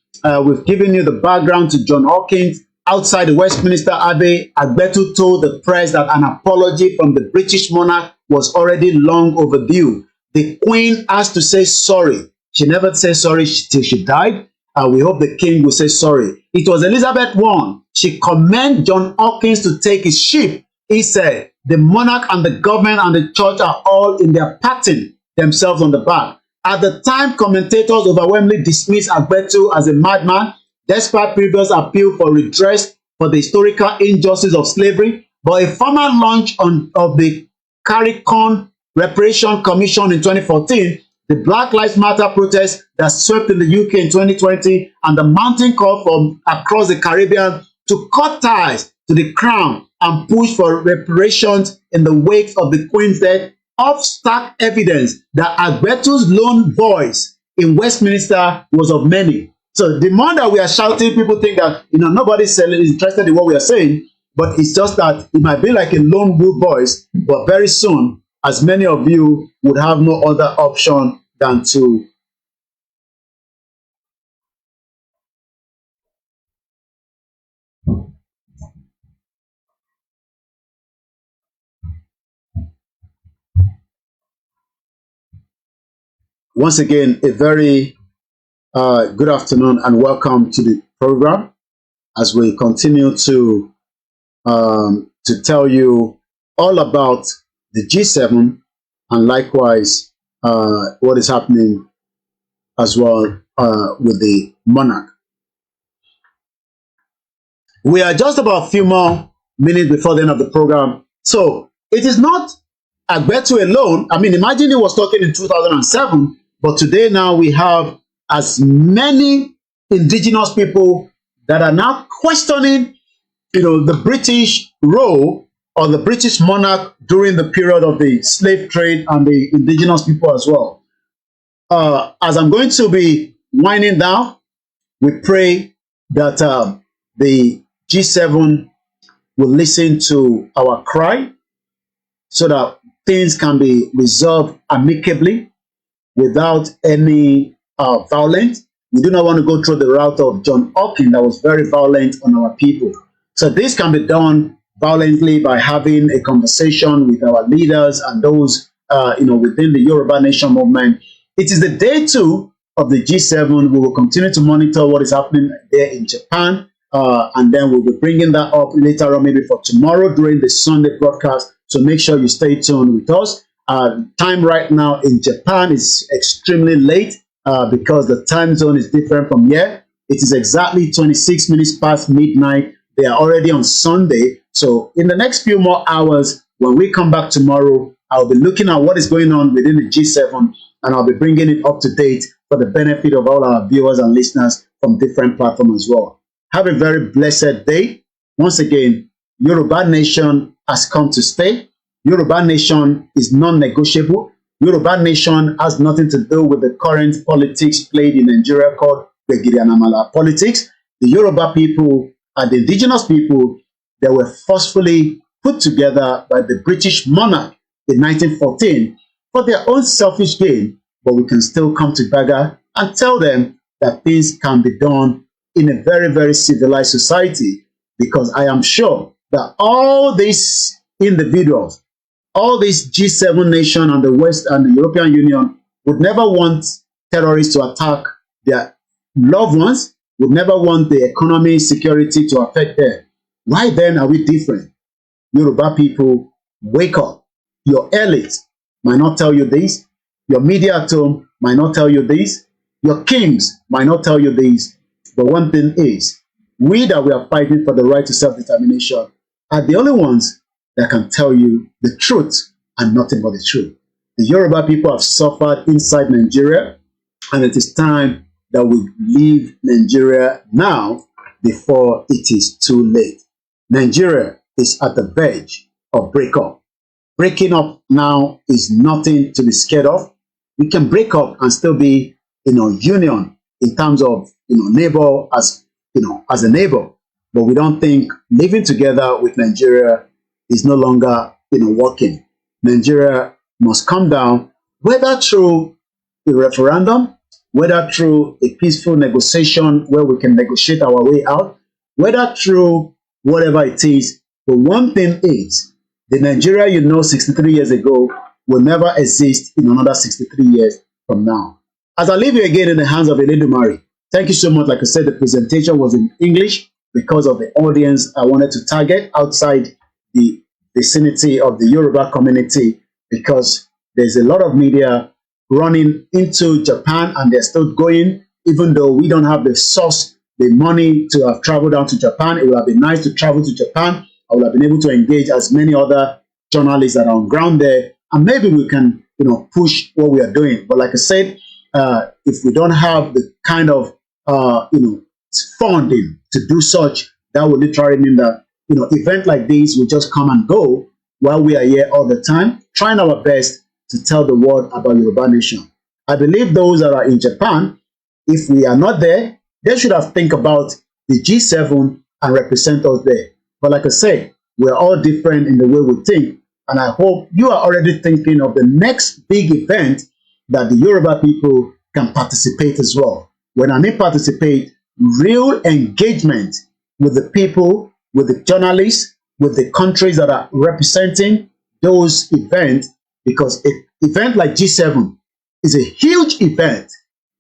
D: We've given you the background to John Hawkins. Outside the Westminster Abbey, Agbetu told the press that an apology from the British monarch was already long overdue. The Queen has to say sorry. She never said sorry till she died. We hope the King will say sorry. It was Elizabeth I. She commended John Hawkins to take his ship. He said, the monarch and the government and the church are all in their patting themselves on the back. At the time, commentators overwhelmingly dismissed Agbetu as a madman, despite previous appeal for redress for the historical injustice of slavery. But a formal launch of the CARICON Reparation Commission in 2014, the Black Lives Matter protests that swept in the UK in 2020, and the mounting call from across the Caribbean to cut ties to the crown and push for reparations in the wake of the Queen's death, off-stack evidence that Agbetu's lone voice in Westminster was of many. So the more that we are shouting, people think that nobody's interested in what we are saying, but it's just that it might be like a lone wolf voice, but very soon, as many of you would have no other option than to once again, a very good afternoon and welcome to the program as we continue to tell you all about the G7 and likewise what is happening as well with the monarch. We are just about a few more minutes before the end of the program. So it is not Agbetu alone. I mean, imagine he was talking in 2007, but today now we have as many indigenous people that are now questioning, the British role or the British monarch during the period of the slave trade and the indigenous people as well. As I'm going to be winding down, we pray that the G7 will listen to our cry so that things can be resolved amicably without any violence. We do not want to go through the route of John Hawkins that was very violent on our people. So this can be done violently by having a conversation with our leaders and those within the Yoruba Nation movement. It is the day 2 of the G7. We will continue to monitor what is happening there in Japan, and then we'll be bringing that up later on, maybe for tomorrow during the Sunday broadcast. So make sure you stay tuned with us. Time right now in Japan is extremely late because the time zone is different from here. It is exactly 26 minutes past midnight. They are already on Sunday. So in the next few more hours, when we come back tomorrow, I'll be looking at what is going on within the G7, and I'll be bringing it up to date for the benefit of all our viewers and listeners from different platforms as well. Have a very blessed day. Once again, Yoruba Nation has come to stay. Yoruba Nation is non-negotiable. Yoruba Nation has nothing to do with the current politics played in Nigeria called Begiri and Amala politics. The Yoruba people are the indigenous people that were forcefully put together by the British monarch in 1914 for their own selfish gain, but we can still come together and tell them that things can be done in a very, very civilized society, because I am sure that all these individuals, all these G7 nations and the West and the European Union would never want terrorists to attack their loved ones, would never want the economy, security to affect them. Why then are we different? Yoruba people, wake up. Your elite might not tell you this. Your media at home might not tell you this. Your kings might not tell you this. But one thing is, we that we are fighting for the right to self-determination are the only ones that can tell you the truth and nothing but the truth. The Yoruba people have suffered inside Nigeria, and it is time that we leave Nigeria now before it is too late. Nigeria is at the verge of breakup. Breaking up now is nothing to be scared of. We can break up and still be, union in terms of, neighbor as a neighbor. but we don't think living together with Nigeria is no longer, working. Nigeria must come down, whether through a referendum, whether through a peaceful negotiation where we can negotiate our way out, whether through whatever it is. But one thing is, the Nigeria 63 years ago will never exist in another 63 years from now. As I leave you again in the hands of Eledumare, thank you so much. Like I said, the presentation was in English because of the audience I wanted to target outside the vicinity of the Yoruba community, because there's a lot of media running into Japan and they're still going, even though we don't have the source, the money to have traveled down to Japan. It would have been nice to travel to Japan. I would have been able to engage as many other journalists that are on ground there, and maybe we can, push what we are doing. But like I said, if we don't have the kind of, funding to do such, that would literally mean that, events like these will just come and go while we are here all the time, trying our best to tell the world about Yoruba Nation. I believe those that are in Japan, if we are not there, they should have think about the G7 and represent us there. But like I said, we're all different in the way we think. And I hope you are already thinking of the next big event that the Yoruba people can participate as well. When I mean participate, real engagement with the people, with the journalists, with the countries that are representing those events, because an event like G7 is a huge event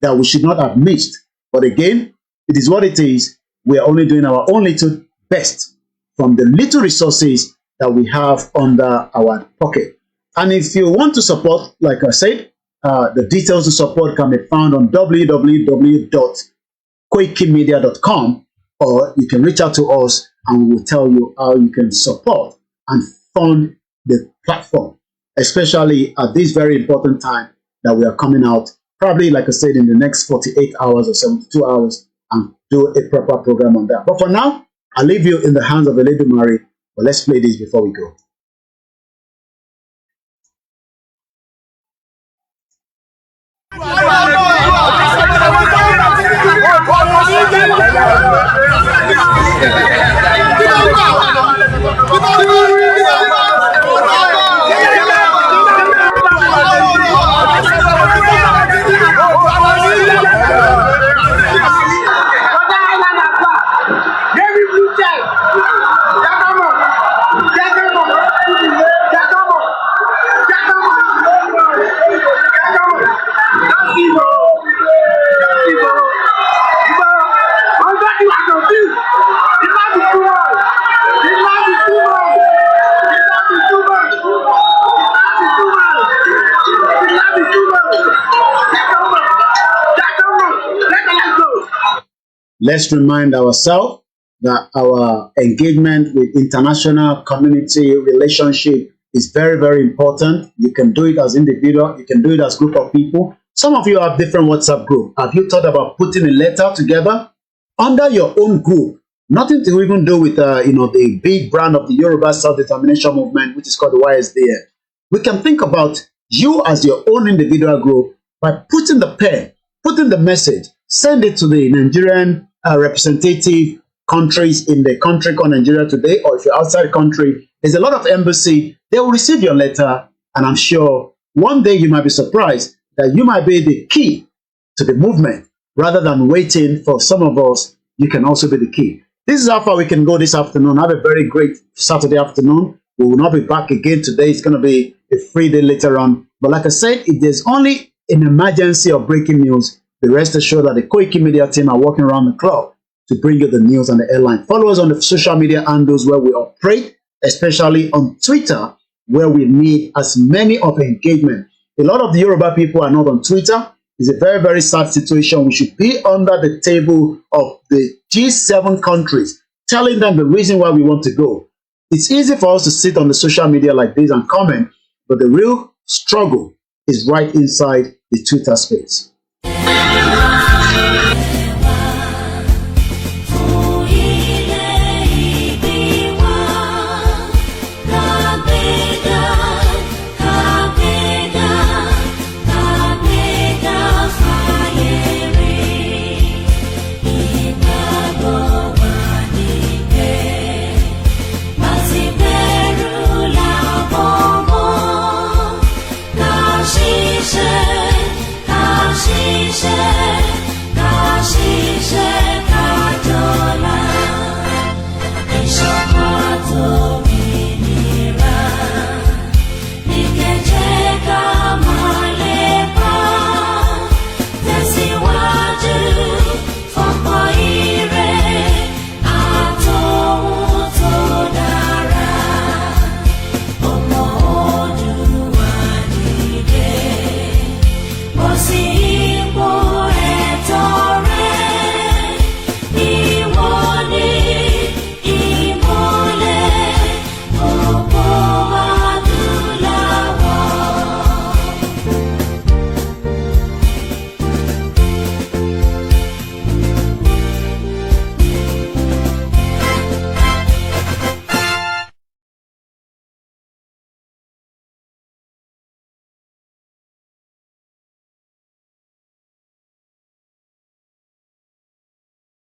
D: that we should not have missed. But again, it is what it is. We are only doing our own little best from the little resources that we have under our pocket. And if you want to support, like I said, the details to support can be found on www.koikimedia.com, or you can reach out to us and we will tell you how you can support and fund the platform, especially at this very important time that we are coming out, probably, like I said, in the next 48 hours or 72 hours, and do a proper program on that. But for now, I'll leave you in the hands of Eledumare. But let's play this before we go. Let's remind ourselves that our engagement with international community relationship is very, very important. You can do it as individual, you can do it as group of people. Some of you have different WhatsApp group. Have you thought about putting a letter together under your own group? Nothing to even do with the big brand of the Yoruba self-determination movement, which is called the YSDF. We can think about you as your own individual group by putting the pen, putting the message, send it to the Nigerian representative countries in the country called Nigeria today, or if you're outside the country, there's a lot of embassy. They will receive your letter, and I'm sure one day you might be surprised that you might be the key to the movement. Rather than waiting for some of us, you can also be the key. This is how far we can go this afternoon. Have a very great Saturday afternoon. We will not be back again today. It's going to be a free day later on. But like I said, if there's only an emergency or breaking news, the rest assured that the Koiki Media team are working around the clock to bring you the news and the airline. Follow us on the social media handles where we operate, especially on Twitter, where we need as many of engagement. A lot of the Yoruba people are not on Twitter. It's a very, very sad situation. We should be under the table of the G7 countries, telling them the reason why we want to go. It's easy for us to sit on the social media like this and comment, but the real struggle is right inside the Twitter space.